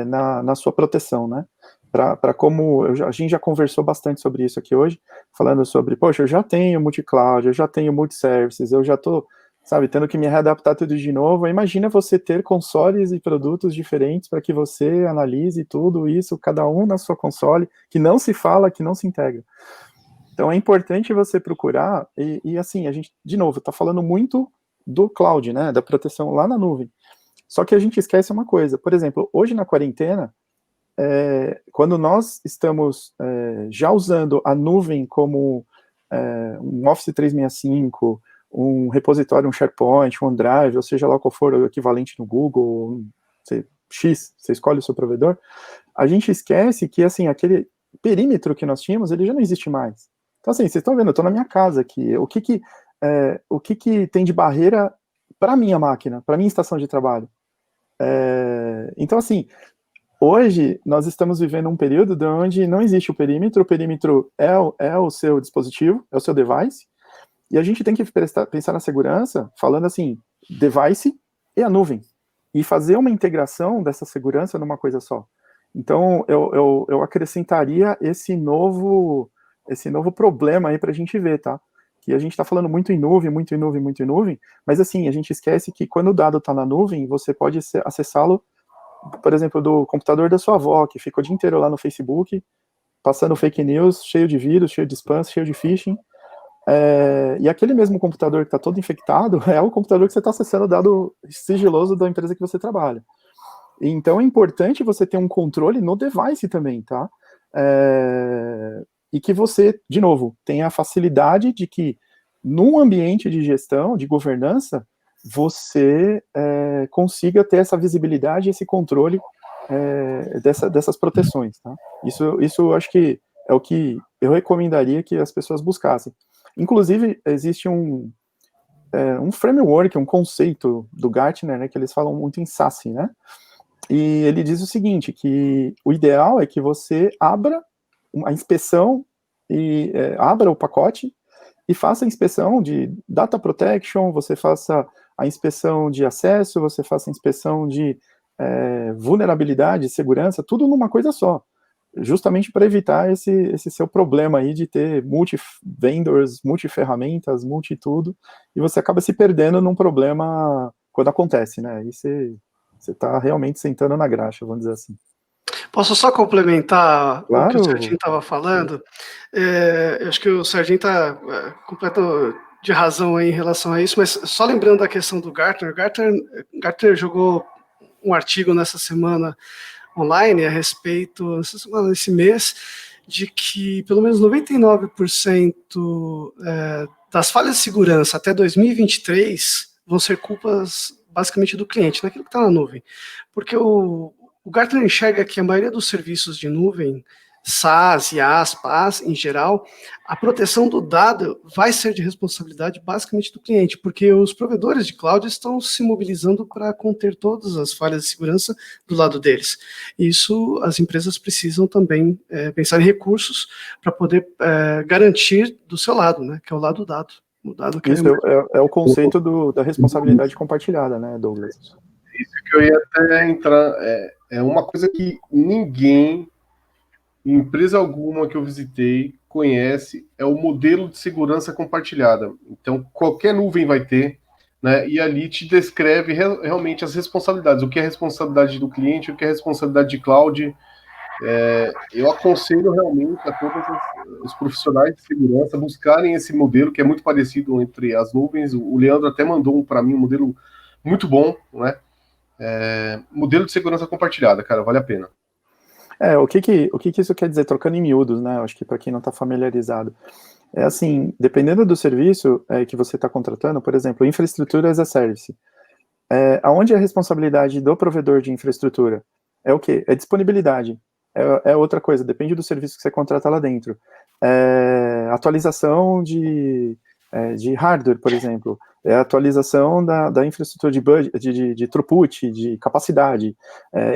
na sua proteção, né? Para como a gente já conversou bastante sobre isso aqui hoje, falando sobre, poxa, eu já tenho multi-cloud, eu já tenho multi-services, eu já estou, sabe, tendo que me readaptar tudo de novo. Imagina você ter consoles e produtos diferentes para que você analise tudo isso, cada um na sua console, que não se fala, que não se integra. Então é importante você procurar, e assim, a gente, de novo, está falando muito do cloud, né, da proteção lá na nuvem. Só que a gente esquece uma coisa, por exemplo, hoje na quarentena, quando nós estamos já usando a nuvem como um Office 365, um repositório, um SharePoint, um OneDrive, ou seja lá qual for o equivalente no Google, você escolhe o seu provedor, a gente esquece que, assim, aquele perímetro que nós tínhamos, ele já não existe mais. Então, assim, vocês estão vendo, eu estou na minha casa aqui, o que tem de barreira para a minha máquina, para a minha estação de trabalho? Então, assim, hoje nós estamos vivendo um período onde não existe o perímetro é o seu dispositivo, é o seu device, e a gente tem que pensar na segurança, falando assim, device e a nuvem, e fazer uma integração dessa segurança numa coisa só. Então, eu acrescentaria esse novo esse novo problema aí para a gente ver, tá? Que a gente está falando muito em nuvem, mas assim, a gente esquece que quando o dado está na nuvem, você pode acessá-lo, por exemplo, do computador da sua avó, que fica o dia inteiro lá no Facebook, passando fake news, cheio de vírus, cheio de spam, cheio de phishing, e aquele mesmo computador que está todo infectado é o computador que você está acessando o dado sigiloso da empresa que você trabalha. Então é importante você ter um controle no device também, tá? E que você, de novo, tenha a facilidade de que num ambiente de gestão, de governança, você consiga ter essa visibilidade, esse controle dessas proteções, tá? Isso eu acho que é o que eu recomendaria que as pessoas buscassem. Inclusive, existe um framework, um conceito do Gartner, né, que eles falam muito em SASE, né? E ele diz o seguinte, que o ideal é que você abra a inspeção e abra o pacote e faça a inspeção de data protection, você faça a inspeção de acesso, você faça a inspeção de vulnerabilidade, segurança, tudo numa coisa só, justamente para evitar esse seu problema aí de ter multi-vendors, multi-ferramentas, multi-tudo, e você acaba se perdendo num problema quando acontece, né? Aí você está realmente sentando na graxa, vamos dizer assim. Posso só complementar Claro. o que o Serginho estava falando? Eu acho que o Serginho está completo de razão aí em relação a isso, mas só lembrando da questão do Gartner, Gartner jogou um artigo nessa semana online a respeito, esse mês, de que pelo menos 99% das falhas de segurança até 2023 vão ser culpas basicamente do cliente, naquilo que está na nuvem. Porque o Gartner enxerga que a maioria dos serviços de nuvem, SaaS, IaaS, PaaS, em geral, a proteção do dado vai ser de responsabilidade basicamente do cliente, porque os provedores de cloud estão se mobilizando para conter todas as falhas de segurança do lado deles. Isso, as empresas precisam também pensar em recursos para poder garantir do seu lado, né, que é o lado dado. O dado que isso é o conceito da responsabilidade compartilhada, né, Douglas? Isso que eu ia até entrar, é uma coisa que ninguém, empresa alguma que eu visitei, conhece, é o modelo de segurança compartilhada. Então, qualquer nuvem vai ter, né, e ali te descreve realmente as responsabilidades, o que é responsabilidade do cliente, o que é responsabilidade de cloud. Eu aconselho realmente a todos os profissionais de segurança buscarem esse modelo, que é muito parecido entre as nuvens. O Leandro até mandou para mim um modelo muito bom, né? Modelo de segurança compartilhada, cara, vale a pena. O que isso quer dizer? Trocando em miúdos, né? Acho que para quem não está familiarizado. É assim, dependendo do serviço que você está contratando, por exemplo, infraestrutura as a service. Aonde é a responsabilidade do provedor de infraestrutura? É o quê? É disponibilidade. É outra coisa, depende do serviço que você contrata lá dentro. Atualização de hardware, por exemplo. Atualização da infraestrutura de throughput, de capacidade.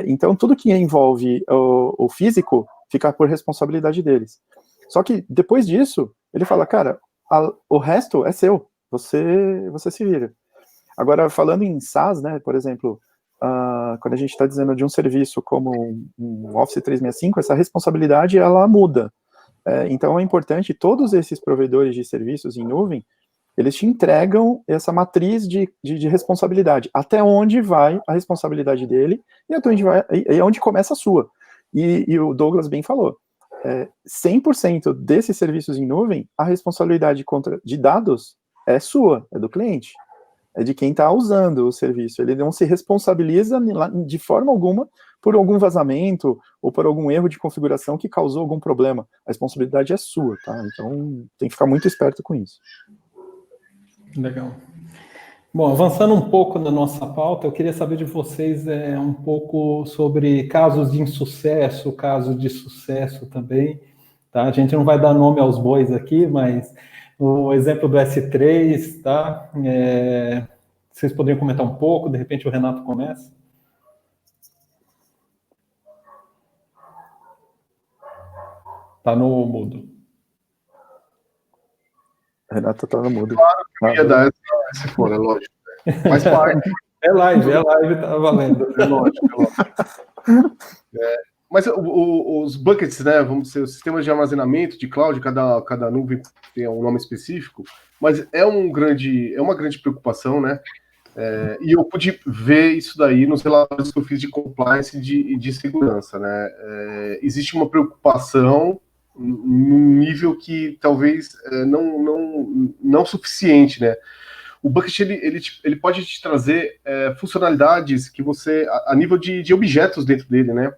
Então, tudo que envolve o físico fica por responsabilidade deles. Só que, depois disso, ele fala, cara, o resto é seu, você se vira. Agora, falando em SaaS, né, por exemplo, quando a gente está dizendo de um serviço como um Office 365, essa responsabilidade, ela muda. Então, é importante, todos esses provedores de serviços em nuvem, eles te entregam essa matriz de responsabilidade, até onde vai a responsabilidade dele e até onde vai, e onde começa a sua. E o Douglas bem falou, 100% desses serviços em nuvem, a responsabilidade de dados é sua, é do cliente, é de quem está usando o serviço. Ele não se responsabiliza de forma alguma por algum vazamento ou por algum erro de configuração que causou algum problema. A responsabilidade é sua, tá? Então, tem que ficar muito esperto com isso. Legal. Bom, avançando um pouco na nossa pauta, eu queria saber de vocês um pouco sobre casos de insucesso, casos de sucesso também, tá? A gente não vai dar nome aos bois aqui, mas o exemplo do S3, tá? Vocês poderiam comentar um pouco, de repente o Renato começa. Tá no mudo. Renato tá no mudo. Claro que eu ia dar esse fora, é lógico. Faz parte. É live, tá valendo. É lógico. Mas os buckets, né, vamos dizer, os sistemas de armazenamento de cloud, cada nuvem tem um nome específico, mas é uma grande preocupação, né? E eu pude ver isso daí nos relatórios que eu fiz de compliance e de segurança, né? Existe uma preocupação num nível que talvez não suficiente, né? O bucket ele pode te trazer funcionalidades que você, a nível de objetos dentro dele, né?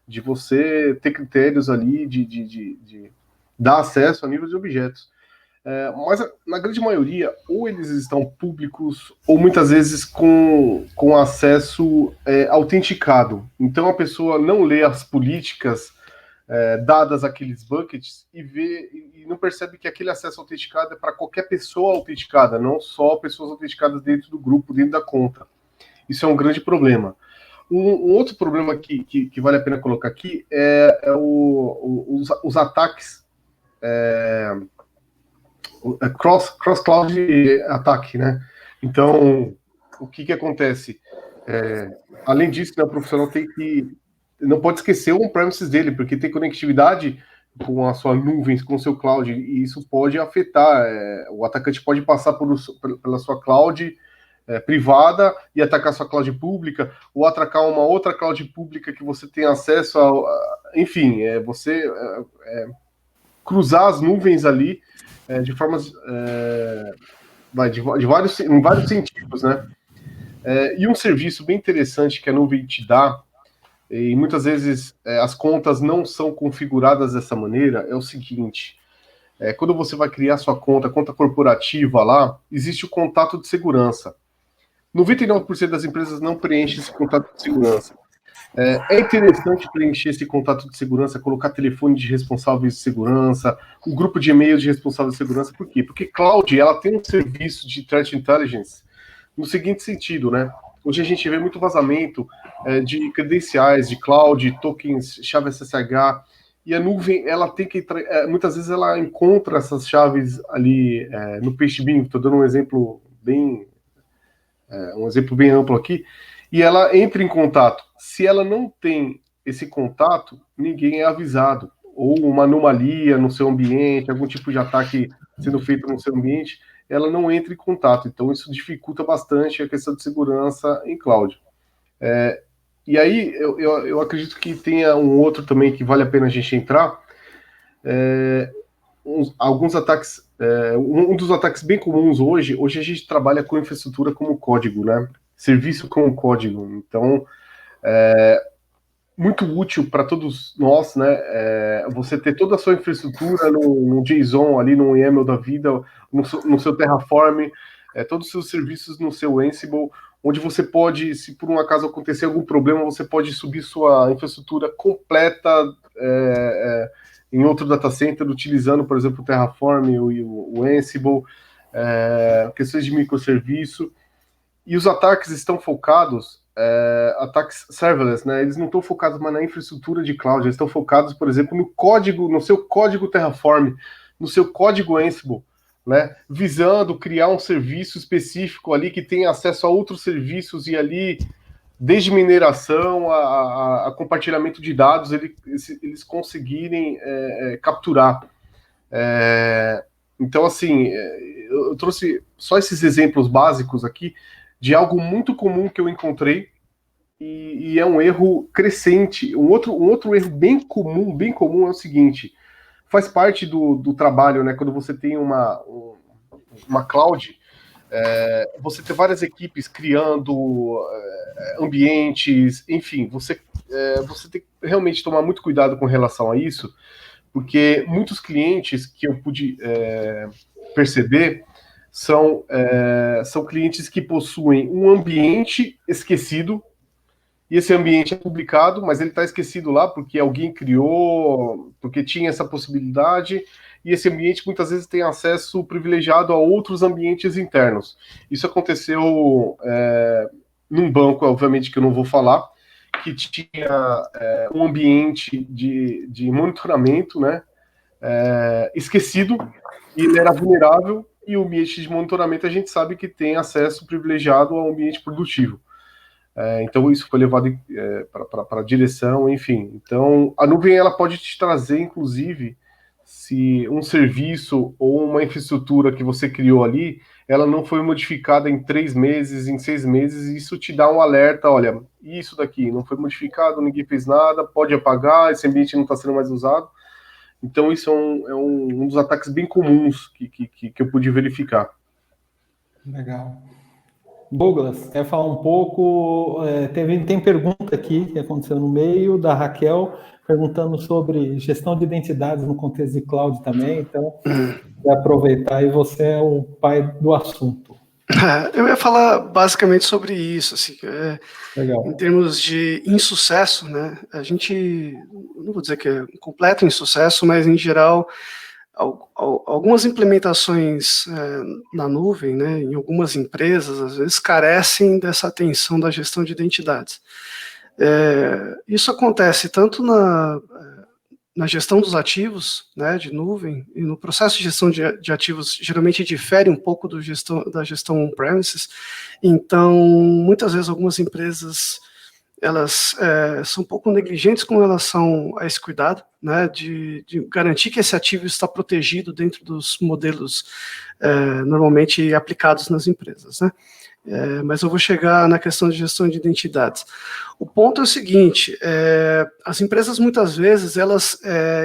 De você ter critérios ali de dar acesso a nível de objetos. Mas na grande maioria, ou eles estão públicos, ou muitas vezes com acesso autenticado. Então a pessoa não lê as políticas dadas àqueles buckets e não percebe que aquele acesso autenticado é para qualquer pessoa autenticada, não só pessoas autenticadas dentro do grupo, dentro da conta. Isso é um grande problema. Um outro problema que vale a pena colocar aqui os ataques cross-cloud ataque, né? Então, o que acontece? Além disso, né, o profissional não pode esquecer o on-premises dele, porque tem conectividade com a sua nuvem, com o seu cloud, e isso pode afetar. O atacante pode passar pela sua cloud privada e atacar sua cloud pública, ou atacar uma outra cloud pública que você tem acesso enfim, você cruzar as nuvens ali de formas em vários sentidos, né? E um serviço bem interessante que a nuvem te dá, e muitas vezes as contas não são configuradas dessa maneira, é o seguinte: quando você vai criar sua conta corporativa lá, existe o contato de segurança. 99% das empresas não preenchem esse contato de segurança. É interessante preencher esse contato de segurança, colocar telefone de responsáveis de segurança, o grupo de e-mail de responsáveis de segurança. Por quê? Porque cloud, ela tem um serviço de threat intelligence no seguinte sentido, né? Hoje a gente vê muito vazamento de credenciais, de cloud, tokens, chave SSH, e a nuvem, ela tem que muitas vezes ela encontra essas chaves ali no pastebin. Estou dando um exemplo bem amplo aqui, e ela entra em contato. Se ela não tem esse contato, ninguém é avisado. Ou uma anomalia no seu ambiente, algum tipo de ataque sendo feito no seu ambiente, ela não entra em contato. Então, isso dificulta bastante a questão de segurança em cloud. E aí, eu acredito que tenha um outro também que vale a pena a gente entrar. Alguns ataques, um dos ataques bem comuns hoje a gente trabalha com infraestrutura como código, né? Serviço como código. Então, muito útil para todos nós, né? Você ter toda a sua infraestrutura no JSON, ali no YAML da vida, no seu Terraform, todos os seus serviços no seu Ansible, onde você pode, se por um acaso acontecer algum problema, você pode subir sua infraestrutura completa em outro data center, utilizando, por exemplo, o Terraform e o Ansible, questões de microserviço. E os ataques estão focados, ataques serverless, né? Eles não estão focados mais na infraestrutura de cloud, eles estão focados, por exemplo, no seu código Terraform, no seu código Ansible, né? Visando criar um serviço específico ali que tenha acesso a outros serviços, e ali, desde mineração a compartilhamento de dados, eles conseguirem capturar. Então, assim, eu trouxe só esses exemplos básicos aqui de algo muito comum que eu encontrei, e é um erro crescente. Um outro erro bem comum é o seguinte: faz parte do trabalho, né? Quando você tem uma cloud, você tem várias equipes criando ambientes, enfim, você tem que realmente tomar muito cuidado com relação a isso, porque muitos clientes que eu pude perceber são clientes que possuem um ambiente esquecido, e esse ambiente é publicado, mas ele está esquecido lá porque alguém criou, porque tinha essa possibilidade, e esse ambiente muitas vezes tem acesso privilegiado a outros ambientes internos. Isso aconteceu num banco, obviamente, que eu não vou falar, que tinha um ambiente de monitoramento, né, esquecido, e ele era vulnerável, e o ambiente de monitoramento a gente sabe que tem acesso privilegiado ao ambiente produtivo. Então isso foi levado para a direção, enfim. Então a nuvem ela pode te trazer, inclusive, se um serviço ou uma infraestrutura que você criou ali, ela não foi modificada em 3 meses, em 6 meses, isso te dá um alerta, olha, isso daqui não foi modificado, ninguém fez nada, pode apagar, esse ambiente não está sendo mais usado. Então isso é um dos ataques bem comuns que eu pude verificar. Legal. Douglas, quer falar um pouco? Tem pergunta aqui que aconteceu no meio, da Raquel, perguntando sobre gestão de identidades no contexto de cloud também, então, vou aproveitar e você é o pai do assunto. Eu ia falar basicamente sobre isso, assim, Legal. em termos de insucesso, né? A gente, não vou dizer que é um completo insucesso, mas em geral, algumas implementações na nuvem, né, em algumas empresas, às vezes carecem dessa atenção da gestão de identidades. Isso acontece tanto na gestão dos ativos, né, de nuvem, e no processo de gestão de ativos geralmente difere um pouco da gestão on-premises. Então, muitas vezes algumas empresas elas são um pouco negligentes com relação a esse cuidado, né, de garantir que esse ativo está protegido dentro dos modelos normalmente aplicados nas empresas, né. Mas eu vou chegar na questão de gestão de identidades. O ponto é o seguinte, as empresas muitas vezes elas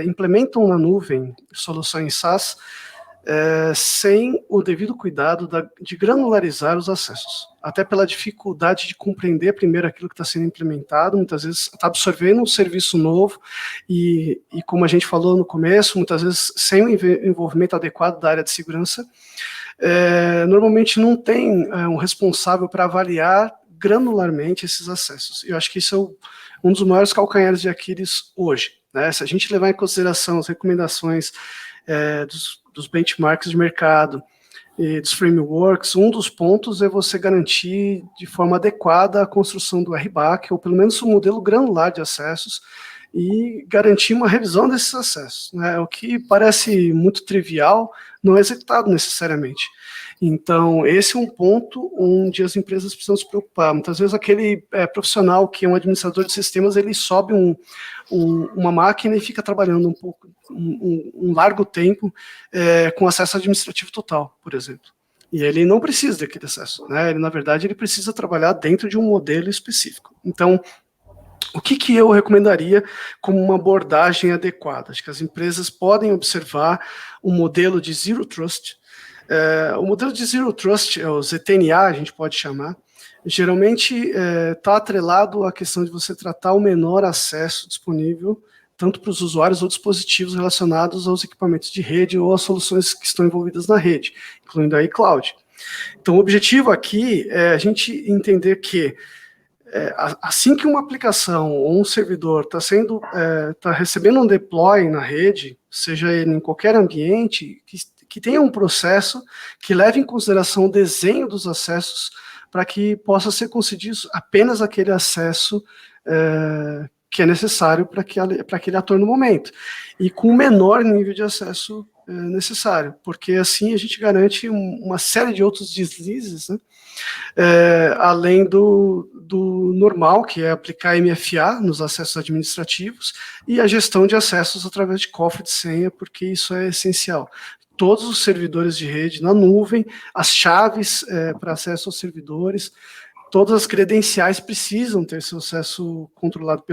implementam na nuvem soluções SaaS sem o devido cuidado de granularizar os acessos, até pela dificuldade de compreender primeiro aquilo que está sendo implementado, muitas vezes está absorvendo um serviço novo e como a gente falou no começo, muitas vezes sem o envolvimento adequado da área de segurança, normalmente não tem um responsável para avaliar granularmente esses acessos. Eu acho que isso é um dos maiores calcanhares de Aquiles hoje, né? Se a gente levar em consideração as recomendações dos benchmarks de mercado e dos frameworks, um dos pontos é você garantir de forma adequada a construção do RBAC, ou pelo menos um modelo granular de acessos, e garantir uma revisão desses acessos, né? O que parece muito trivial não é executado necessariamente. Então, esse é um ponto onde as empresas precisam se preocupar. Muitas vezes aquele profissional que é um administrador de sistemas, ele sobe uma máquina e fica trabalhando um pouco, um largo tempo com acesso administrativo total, por exemplo. E ele não precisa daquele acesso, né? Ele, na verdade, ele precisa trabalhar dentro de um modelo específico. Então, o que eu recomendaria como uma abordagem adequada? Acho que as empresas podem observar um modelo de Zero Trust. O modelo de Zero Trust, o ZTNA, a gente pode chamar, geralmente está atrelado à questão de você tratar o menor acesso disponível, tanto para os usuários ou dispositivos relacionados aos equipamentos de rede ou às soluções que estão envolvidas na rede, incluindo a iCloud. Então, o objetivo aqui é a gente entender que assim que uma aplicação ou um servidor está recebendo um deploy na rede, seja ele em qualquer ambiente, que tenha um processo que leve em consideração o desenho dos acessos para que possa ser concedido apenas aquele acesso que é necessário para aquele ator no momento, e com o menor nível de acesso necessário, porque assim a gente garante uma série de outros deslizes, né? Além do normal, que é aplicar MFA nos acessos administrativos, e a gestão de acessos através de cofre de senha, porque isso é essencial. Todos os servidores de rede na nuvem, as chaves para acesso aos servidores, todas as credenciais precisam ter seu acesso controlado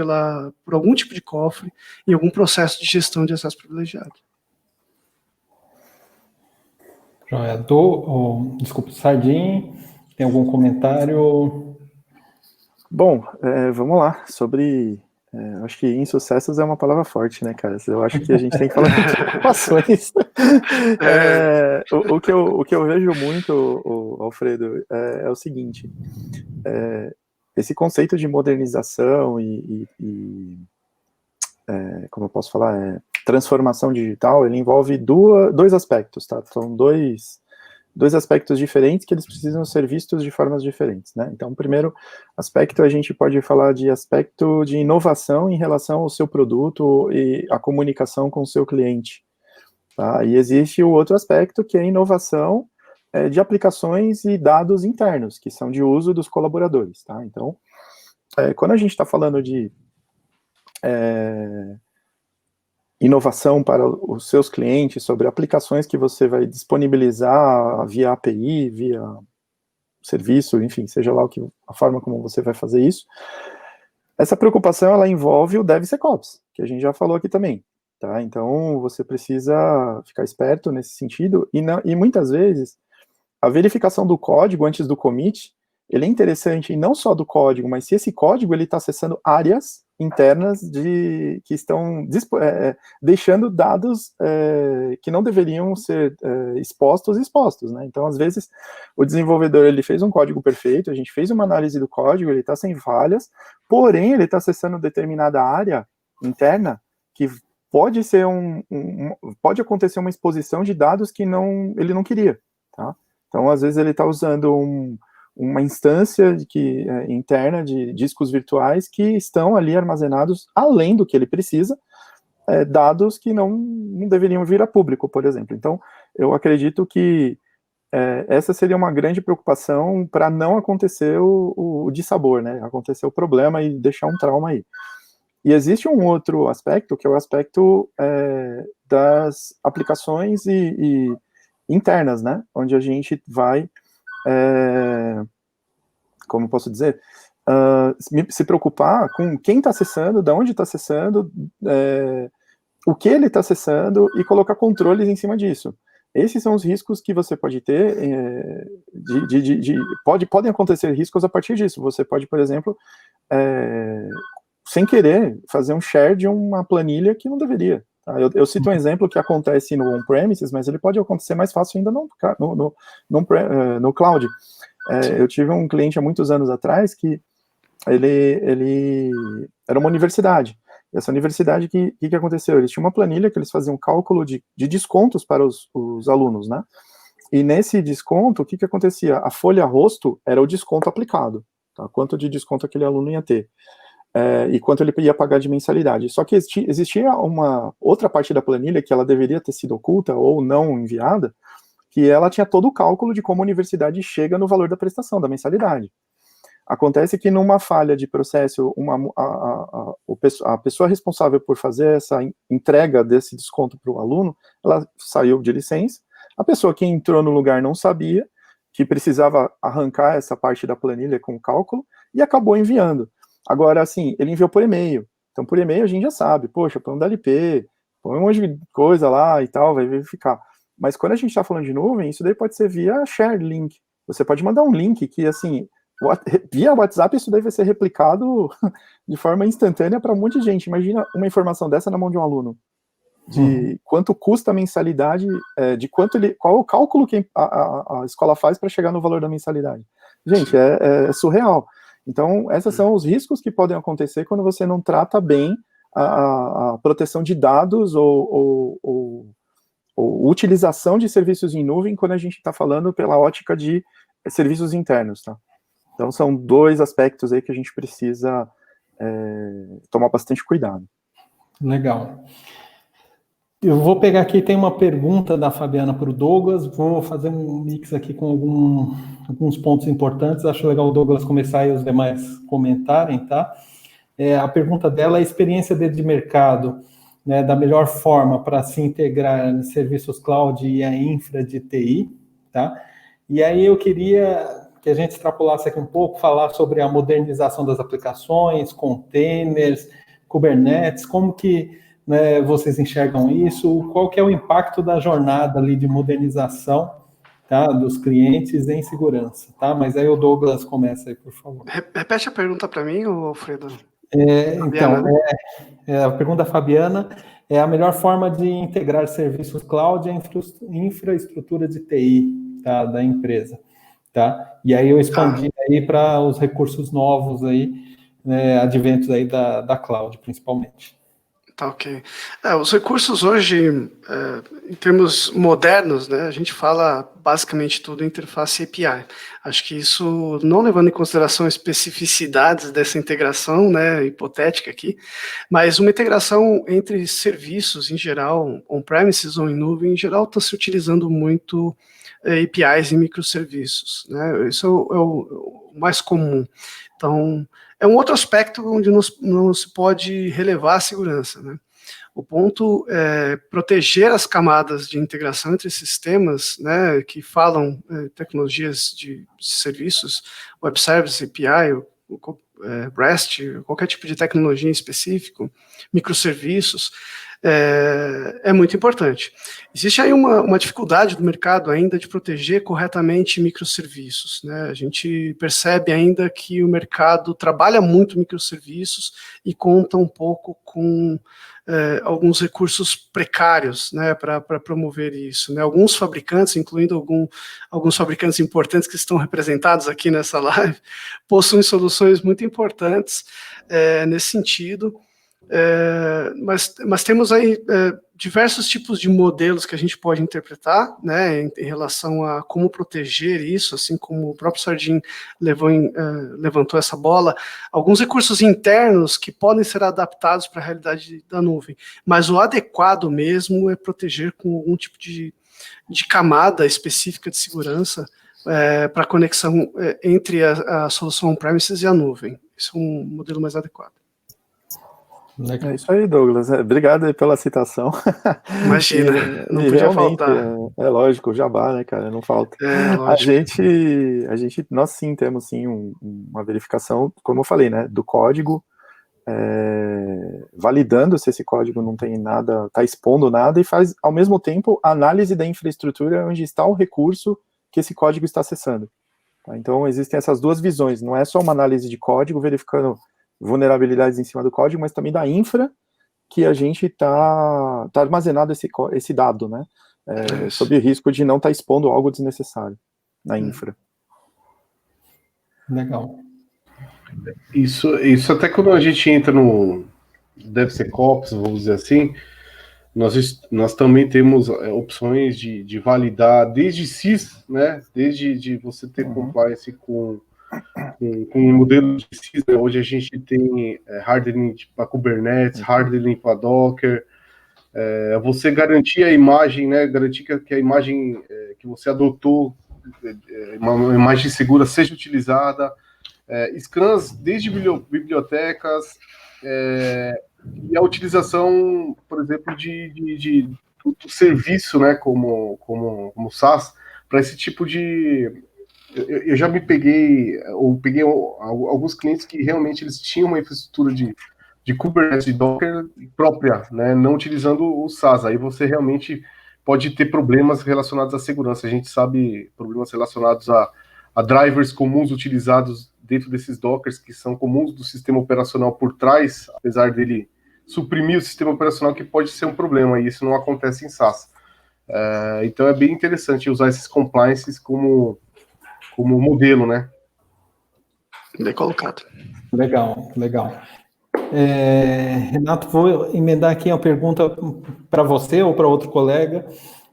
por algum tipo de cofre em algum processo de gestão de acesso privilegiado. Joia. Desculpa, Sardim, tem algum comentário? Bom, vamos lá, sobre... acho que insucessos é uma palavra forte, né, cara? Eu acho que a gente tem que falar de preocupações. O que eu vejo muito, Alfredo, é o seguinte, esse conceito de modernização e como eu posso falar, transformação digital, ele envolve dois aspectos, tá? São dois aspectos diferentes que eles precisam ser vistos de formas diferentes, né? Então, o primeiro aspecto, a gente pode falar de aspecto de inovação em relação ao seu produto e a comunicação com o seu cliente, tá? E existe o outro aspecto, que é a inovação de aplicações e dados internos, que são de uso dos colaboradores, tá? Então, quando a gente está falando de inovação para os seus clientes, sobre aplicações que você vai disponibilizar via API, via serviço, enfim, seja lá a forma como você vai fazer isso, essa preocupação, ela envolve o DevSecOps, que a gente já falou aqui também, tá? Então, você precisa ficar esperto nesse sentido, e muitas vezes, a verificação do código antes do commit, ele é interessante não só do código, mas se esse código ele está acessando áreas internas que estão deixando dados que não deveriam ser expostos, né? Então, às vezes, o desenvolvedor ele fez um código perfeito, a gente fez uma análise do código, ele está sem falhas, porém, ele está acessando determinada área interna que pode ser pode acontecer uma exposição de dados que ele não queria, tá? Então, às vezes, ele está usando uma instância interna de discos virtuais que estão ali armazenados, além do que ele precisa, dados que não deveriam vir a público, por exemplo. Então, eu acredito que essa seria uma grande preocupação para não acontecer o dissabor, né? Acontecer o problema e deixar um trauma aí. E existe um outro aspecto, que é o aspecto das aplicações e internas, né? Onde a gente vai, como posso dizer, se preocupar com quem está acessando, de onde está acessando, o que ele está acessando e colocar controles em cima disso. Esses são os riscos que você pode ter, podem acontecer riscos a partir disso. Você pode, por exemplo, sem querer, fazer um share de uma planilha que não deveria. Tá? Eu cito um exemplo que acontece no on-premises, mas ele pode acontecer mais fácil ainda no cloud. Eu tive um cliente há muitos anos atrás que ele era uma universidade. E essa universidade, o que aconteceu? Eles tinham uma planilha que eles faziam cálculo de descontos para os alunos, né? E nesse desconto, o que acontecia? A folha rosto era o desconto aplicado, tá? Quanto de desconto aquele aluno ia ter. E quanto ele ia pagar de mensalidade. Só que existia uma outra parte da planilha que ela deveria ter sido oculta ou não enviada, que ela tinha todo o cálculo de como a universidade chega no valor da prestação, da mensalidade. Acontece que numa falha de processo, a pessoa responsável por fazer essa entrega desse desconto para o aluno, ela saiu de licença, a pessoa que entrou no lugar não sabia que precisava arrancar essa parte da planilha com o cálculo e acabou enviando. Agora, assim, ele enviou por e-mail. Então, por e-mail a gente já sabe, poxa, põe um DLP, põe um monte de coisa lá e tal, vai verificar. Mas quando a gente está falando de nuvem, isso daí pode ser via share link. Você pode mandar um link que, assim, via WhatsApp isso daí vai ser replicado de forma instantânea para um monte de gente. Imagina uma informação dessa na mão de um aluno. De quanto custa a mensalidade, qual é o cálculo que a escola faz para chegar no valor da mensalidade. Gente, é surreal. Então, esses são os riscos que podem acontecer quando você não trata bem a proteção de dados ou utilização de serviços em nuvem quando a gente está falando pela ótica de serviços internos, tá? Então, são dois aspectos aí que a gente precisa tomar bastante cuidado. Legal. Eu vou pegar aqui, tem uma pergunta da Fabiana para o Douglas, vou fazer um mix aqui com alguns pontos importantes, acho legal o Douglas começar e os demais comentarem, tá? A pergunta dela é a experiência de mercado, né, da melhor forma para se integrar em serviços cloud e a infra de TI, tá? E aí eu queria que a gente extrapolasse aqui um pouco, falar sobre a modernização das aplicações, containers, Kubernetes, como que, né, vocês enxergam isso, qual que é o impacto da jornada ali de modernização, tá, dos clientes em segurança, tá? Mas aí o Douglas começa aí, por favor. Repete a pergunta para mim, Alfredo. Então, a pergunta da Fabiana é a melhor forma de integrar serviços cloud e infraestrutura de TI, tá, da empresa, tá? E aí eu expandi aí para os recursos novos aí, né, adventos aí da cloud, principalmente. Tá, ok. Os recursos hoje, em termos modernos, né, a gente fala basicamente tudo em interface API. Acho que isso, não levando em consideração especificidades dessa integração, né, hipotética aqui, mas uma integração entre serviços em geral, on-premises ou em nuvem, em geral está se utilizando muito APIs e microserviços, né? Isso é o mais comum. Então, é um outro aspecto onde não se pode relevar a segurança, né? O ponto é proteger as camadas de integração entre sistemas, né, que falam tecnologias de serviços, web service, API, REST, qualquer tipo de tecnologia em específico, microserviços, é muito importante. Existe aí uma dificuldade do mercado ainda de proteger corretamente microserviços, né? A gente percebe ainda que o mercado trabalha muito microserviços e conta um pouco com alguns recursos precários, né, para promover isso, né? Alguns fabricantes, incluindo alguns fabricantes importantes que estão representados aqui nessa live, possuem soluções muito importantes nesse sentido. Mas temos aí diversos tipos de modelos que a gente pode interpretar, né, em relação a como proteger isso, assim como o próprio Sardinha levantou essa bola, alguns recursos internos que podem ser adaptados para a realidade da nuvem, mas o adequado mesmo é proteger com algum tipo de camada específica de segurança para a conexão entre a solução on-premises e a nuvem. Esse é um modelo mais adequado. É isso aí, Douglas. Obrigado aí pela citação. Imagina, não podia realmente, faltar. É lógico, o jabá, né, cara? Não falta. A gente, nós sim temos sim uma verificação, como eu falei, né, do código, validando se esse código não tem nada, está expondo nada, e faz, ao mesmo tempo, análise da infraestrutura onde está o recurso que esse código está acessando. Tá? Então, existem essas duas visões. Não é só uma análise de código verificando vulnerabilidades em cima do código, mas também da infra que a gente está armazenado esse dado, né? Sob o risco de não estar expondo algo desnecessário na infra. Legal. Isso até quando a gente entra no DevSecOps, vamos dizer assim, nós também temos opções de validar desde SIS, né? Desde de você ter compliance com um modelo de SIS, né? Hoje a gente tem hardening para Kubernetes, hardening para Docker, você garantir a imagem, né? Garantir que a imagem que você adotou, uma imagem segura, seja utilizada, scans desde bibliotecas, e a utilização, por exemplo, do serviço, né? Como SaaS, para esse tipo de... Eu já me peguei alguns clientes que realmente eles tinham uma infraestrutura de Kubernetes, de Docker própria, né, não utilizando o SaaS. Aí você realmente pode ter problemas relacionados à segurança. A gente sabe problemas relacionados a drivers comuns utilizados dentro desses Dockers, que são comuns do sistema operacional por trás, apesar dele suprimir o sistema operacional, que pode ser um problema, e isso não acontece em SaaS. Então é bem interessante usar esses compliances como modelo, né? Bem colocado. Legal. Renato, vou emendar aqui uma pergunta para você ou para outro colega.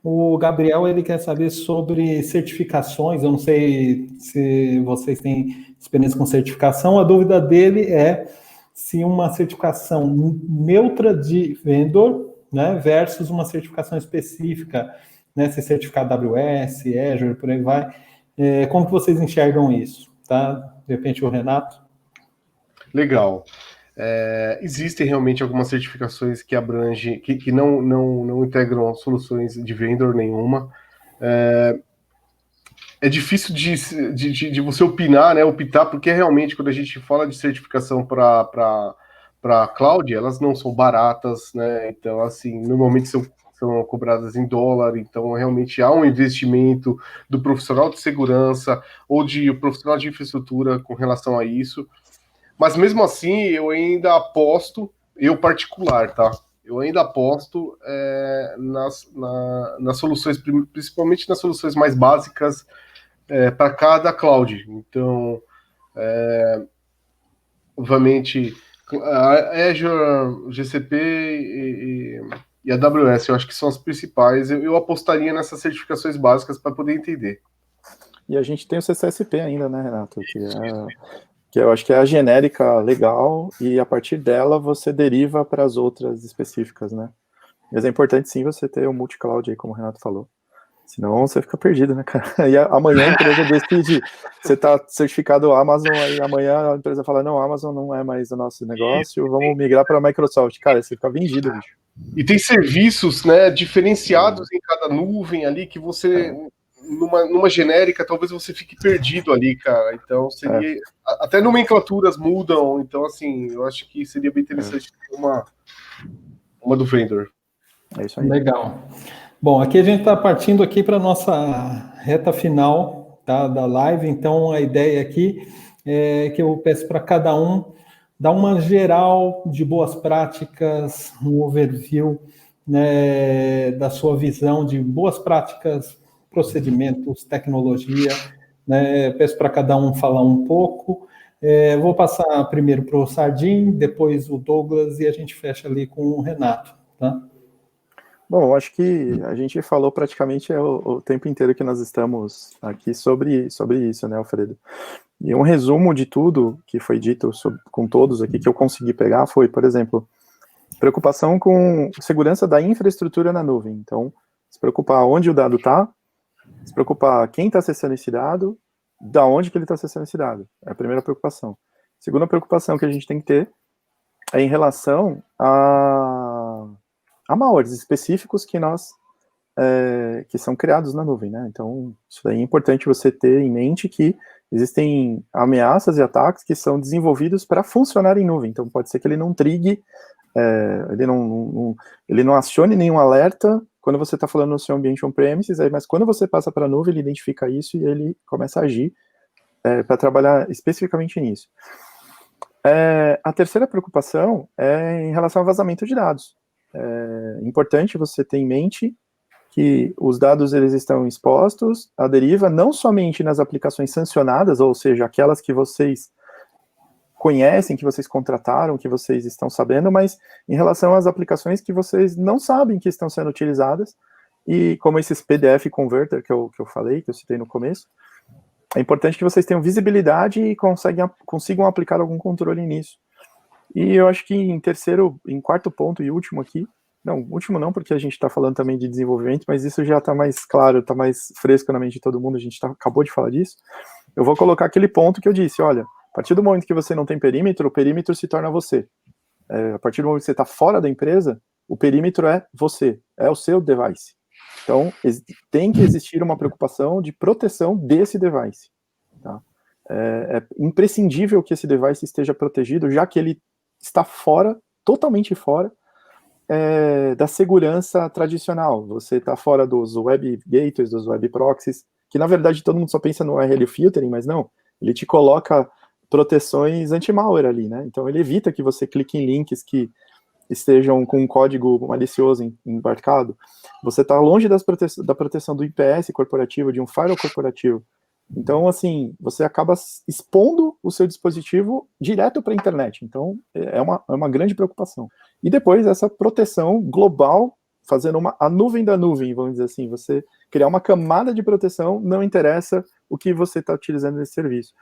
O Gabriel, ele quer saber sobre certificações. Eu não sei se vocês têm experiência com certificação. A dúvida dele é se uma certificação neutra de vendor, né, versus uma certificação específica, né, se certificado AWS, Azure, por aí vai. Como que vocês enxergam isso? Tá? De repente o Renato. Legal. Existem realmente algumas certificações que abrangem, que não integram soluções de vendor nenhuma. É difícil de você opinar, né? Optar, porque realmente quando a gente fala de certificação para cloud, elas não são baratas, né? Então, assim, normalmente são cobradas em dólar, então realmente há um investimento do profissional de segurança ou de profissional de infraestrutura com relação a isso. Mas mesmo assim, eu ainda aposto, eu particular, tá? Eu ainda aposto nas soluções, principalmente nas soluções mais básicas para cada cloud. Então, obviamente, a Azure, GCP e a AWS, eu acho que são as principais. Eu apostaria nessas certificações básicas para poder entender. E a gente tem o CCSP ainda, né, Renato? Que eu acho que é a genérica legal, e a partir dela você deriva para as outras específicas, né? Mas é importante sim você ter o multi-cloud aí, como o Renato falou. Senão você fica perdido, né, cara? E amanhã a empresa decide, você tá certificado Amazon, aí amanhã a empresa fala, não, Amazon não é mais o nosso negócio, vamos migrar para a Microsoft. Cara, você fica vendido, bicho. E tem serviços, né, diferenciados em cada nuvem ali que você, numa genérica, talvez você fique perdido ali, cara. Então seria. Até nomenclaturas mudam, então assim, eu acho que seria bem interessante ter uma do vendor. É isso aí. Legal. Bom, aqui a gente está partindo aqui para a nossa reta final, tá, da live, então a ideia aqui é que eu peço para cada um dar uma geral de boas práticas, um overview, né, da sua visão de boas práticas, procedimentos, tecnologia, né, peço para cada um falar um pouco. Vou passar primeiro para o Sardim, depois o Douglas e a gente fecha ali com o Renato, tá? Bom, eu acho que a gente falou praticamente o tempo inteiro que nós estamos aqui sobre isso, né, Alfredo? E um resumo de tudo que foi dito com todos aqui, que eu consegui pegar, foi, por exemplo, preocupação com segurança da infraestrutura na nuvem. Então, se preocupar onde o dado está, se preocupar quem está acessando esse dado, da onde que ele está acessando esse dado. É a primeira preocupação. A segunda preocupação que a gente tem que ter é em relação a malwares específicos que são criados na nuvem, né? Então, isso daí é importante você ter em mente que existem ameaças e ataques que são desenvolvidos para funcionar em nuvem. Então, pode ser que ele não trigue, ele não acione nenhum alerta quando você está falando no seu ambiente on-premises, mas quando você passa para a nuvem, ele identifica isso e ele começa a agir para trabalhar especificamente nisso. A terceira preocupação é em relação ao vazamento de dados. É importante você ter em mente que os dados eles estão expostos à deriva não somente nas aplicações sancionadas, ou seja, aquelas que vocês conhecem, que vocês contrataram, que vocês estão sabendo, mas em relação às aplicações que vocês não sabem que estão sendo utilizadas, e como esses PDF Converter que eu falei, que eu citei no começo, é importante que vocês tenham visibilidade e consigam aplicar algum controle nisso. E eu acho que em quarto ponto e último aqui, não, último não, porque a gente está falando também de desenvolvimento, mas isso já está mais claro, está mais fresco na mente de todo mundo, a gente acabou de falar disso. Eu vou colocar aquele ponto que eu disse, olha, a partir do momento que você não tem perímetro, o perímetro se torna você. A partir do momento que você está fora da empresa, o perímetro é você, é o seu device. Então, tem que existir uma preocupação de proteção desse device. Tá? É imprescindível que esse device esteja protegido, já que ele está fora, totalmente fora, da segurança tradicional. Você está fora dos web gateways, dos web proxies, que na verdade todo mundo só pensa no URL filtering, mas não, ele te coloca proteções anti-malware ali, né? Então ele evita que você clique em links que estejam com um código malicioso embarcado. Você está longe da proteção do IPS corporativo, de um firewall corporativo. Então, assim, você acaba expondo o seu dispositivo direto para a internet. Então, é uma grande preocupação. E depois, essa proteção global, fazendo a nuvem da nuvem, vamos dizer assim, você criar uma camada de proteção, não interessa o que você está utilizando nesse serviço.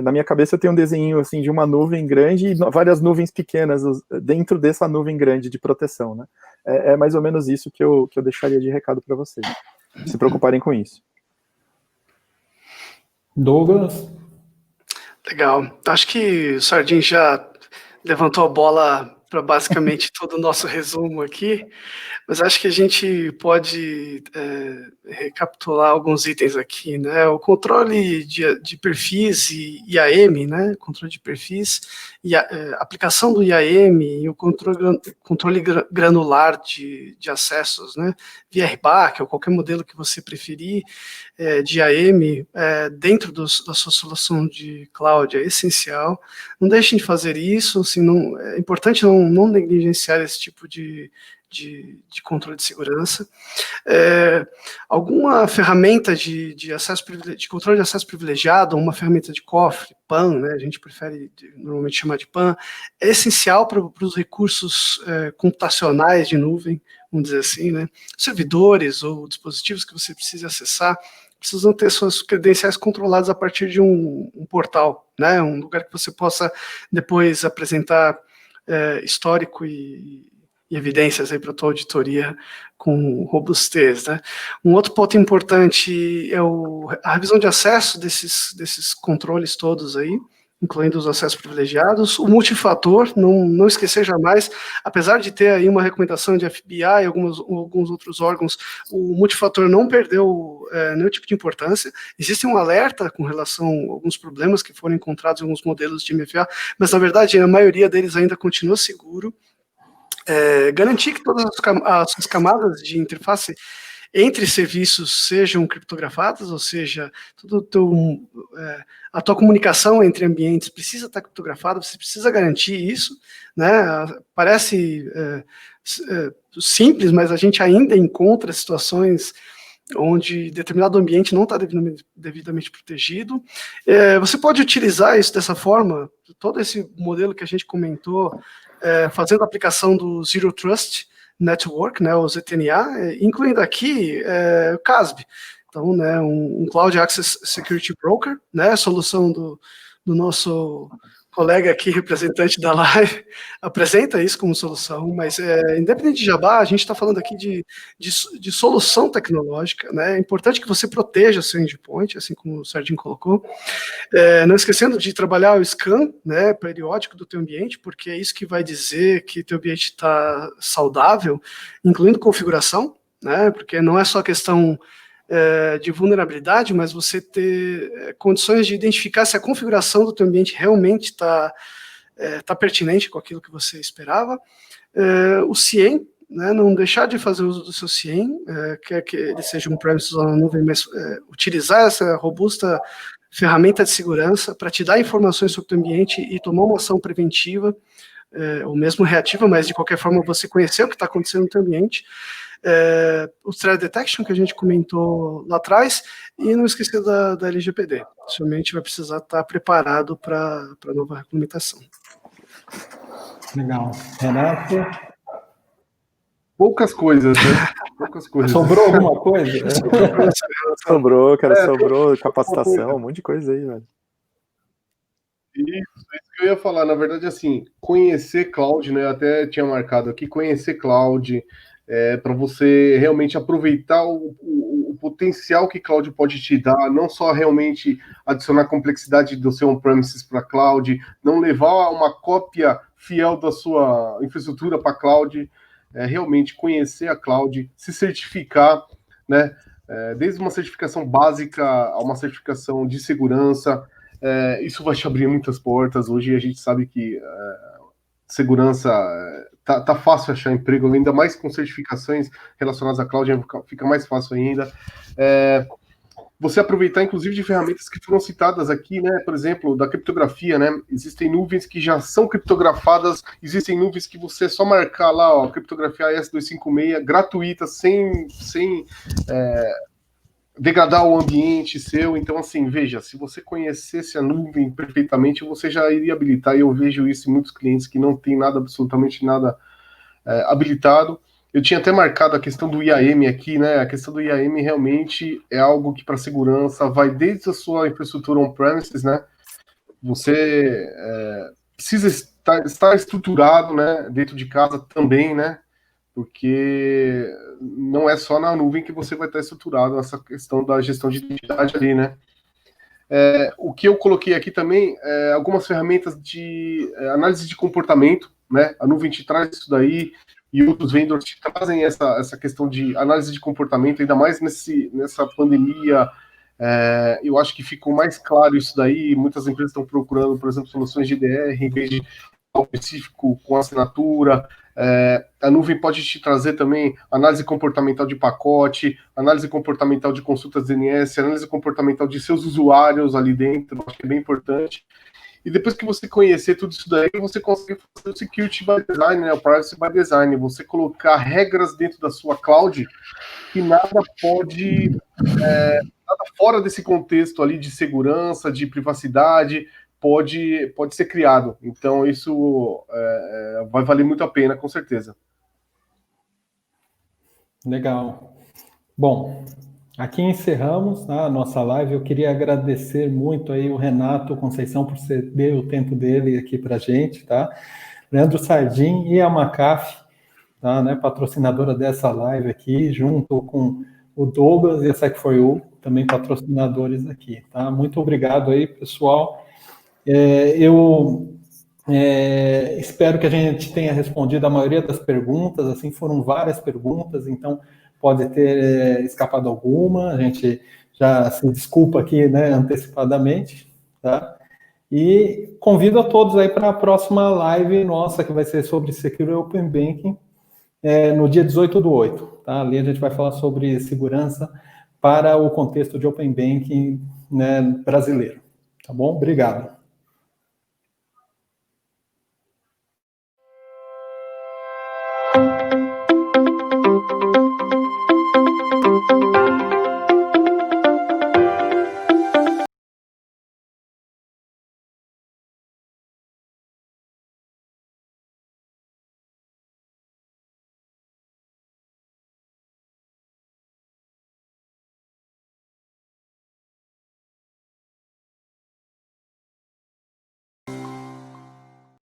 Na minha cabeça eu tenho um desenho assim, de uma nuvem grande e várias nuvens pequenas dentro dessa nuvem grande de proteção, né? É mais ou menos isso que eu deixaria de recado para vocês. Se preocuparem com isso. Douglas? Legal. Acho que o Sardim já levantou a bola para basicamente todo o nosso resumo aqui, mas acho que a gente pode recapitular alguns itens aqui, né? O controle de perfis e IAM, né? Controle de perfis e a aplicação do IAM e o controle granular de acessos, né? Via RBAC ou qualquer modelo que você preferir de IAM dentro da sua solução de cloud é essencial. Não deixem de fazer isso, assim, é importante não negligenciar esse tipo de controle de segurança. Alguma ferramenta de controle de acesso privilegiado, uma ferramenta de cofre, PAN, né, a gente prefere normalmente chamar de PAN, é essencial para os recursos computacionais de nuvem, vamos dizer assim, né, servidores ou dispositivos que você precisa acessar, precisam ter suas credenciais controladas a partir de um portal, né, um lugar que você possa depois apresentar histórico e e evidências aí para a tua auditoria com robustez, né? Um outro ponto importante é a revisão de acesso desses controles todos aí, incluindo os acessos privilegiados, o multifator, não esquecer jamais, apesar de ter aí uma recomendação de FBI e alguns outros órgãos, o multifator não perdeu nenhum tipo de importância. Existe um alerta com relação a alguns problemas que foram encontrados em alguns modelos de MFA, mas na verdade a maioria deles ainda continua seguro. Garantir que todas as camadas de interface entre serviços sejam criptografadas, ou seja, a tua comunicação entre ambientes precisa estar criptografada, você precisa garantir isso, né? Parece simples, mas a gente ainda encontra situações onde determinado ambiente não está devidamente protegido. Você pode utilizar isso dessa forma, todo esse modelo que a gente comentou, fazendo a aplicação do Zero Trust Network, né, o ZTNA, incluindo aqui o CASB. Então, né, um Cloud Access Security Broker, né, solução do nosso colega aqui, representante da live, apresenta isso como solução, mas independente de Jabá, a gente está falando aqui de solução tecnológica, né? É importante que você proteja o seu endpoint, assim como o Serginho colocou, não esquecendo de trabalhar o scan, né, periódico do teu ambiente, porque é isso que vai dizer que teu ambiente está saudável, incluindo configuração, né? Porque não é só questão de vulnerabilidade, mas você ter condições de identificar se a configuração do teu ambiente realmente está pertinente com aquilo que você esperava. O CIEM, né, não deixar de fazer uso do seu CIEM, quer que ele seja um premises ou na nuvem, mas utilizar essa robusta ferramenta de segurança para te dar informações sobre o teu ambiente e tomar uma ação preventiva, ou mesmo reativa, mas de qualquer forma você conhecer o que está acontecendo no teu ambiente. O Threat Detection, que a gente comentou lá atrás, e não esquecer da LGPD. Somente vai precisar estar preparado para a nova regulamentação. Legal. Renato? Poucas coisas, né? Poucas coisas. Sobrou alguma coisa? Sobrou, cara, sobrou capacitação, um monte de coisa aí, velho. Isso que eu ia falar, na verdade, assim, conhecer cloud, né? Eu até tinha marcado aqui, conhecer cloud, para você realmente aproveitar o potencial que cloud pode te dar, não só realmente adicionar complexidade do seu on-premises para cloud, não levar uma cópia fiel da sua infraestrutura para cloud, realmente conhecer a cloud, se certificar, né? Desde uma certificação básica a uma certificação de segurança, isso vai te abrir muitas portas. Hoje a gente sabe que segurança tá fácil achar emprego, ainda mais com certificações relacionadas à cloud, fica mais fácil ainda. Você aproveitar, inclusive, de ferramentas que foram citadas aqui, né? Por exemplo, da criptografia, né? Existem nuvens que já são criptografadas, existem nuvens que você só marcar lá, ó, criptografia AES-256, gratuita, sem degradar o ambiente seu. Então, assim, veja, se você conhecesse a nuvem perfeitamente, você já iria habilitar, e eu vejo isso em muitos clientes que não tem nada, absolutamente nada habilitado. Eu tinha até marcado a questão do IAM aqui, né? A questão do IAM realmente é algo que, para segurança, vai desde a sua infraestrutura on-premises, né? Você precisa estar estruturado, né? Dentro de casa também, né? Porque não é só na nuvem que você vai estar estruturado essa questão da gestão de identidade ali, né? O que eu coloquei aqui também é algumas ferramentas de análise de comportamento, né? A nuvem te traz isso daí, e outros vendors te trazem essa questão de análise de comportamento, ainda mais nessa pandemia. Eu acho que ficou mais claro isso daí. Muitas empresas estão procurando, por exemplo, soluções de DR em vez de algo específico com assinatura. A nuvem pode te trazer também análise comportamental de pacote, análise comportamental de consultas DNS, análise comportamental de seus usuários ali dentro, acho que é bem importante. E depois que você conhecer tudo isso daí, você consegue fazer o Security by Design, né, o Privacy by Design, você colocar regras dentro da sua cloud que nada pode, nada fora desse contexto ali de segurança, de privacidade, pode ser criado. Então, isso vai valer muito a pena, com certeza. Legal. Bom, aqui encerramos a nossa live. Eu queria agradecer muito aí o Renato Conceição por ceder o tempo dele aqui para a gente, tá? Leandro Sardin e a McAfee tá, né, patrocinadora dessa live aqui, junto com o Douglas e a Sec4U, também patrocinadores aqui, tá? Muito obrigado aí, pessoal. Eu espero que a gente tenha respondido a maioria das perguntas, assim, foram várias perguntas, então pode ter escapado alguma, a gente já se desculpa aqui, né, antecipadamente, tá? E convido a todos aí para a próxima live nossa, que vai ser sobre Secure Open Banking, no dia 18/8, tá? Ali a gente vai falar sobre segurança para o contexto de Open Banking, né, brasileiro, tá bom? Obrigado.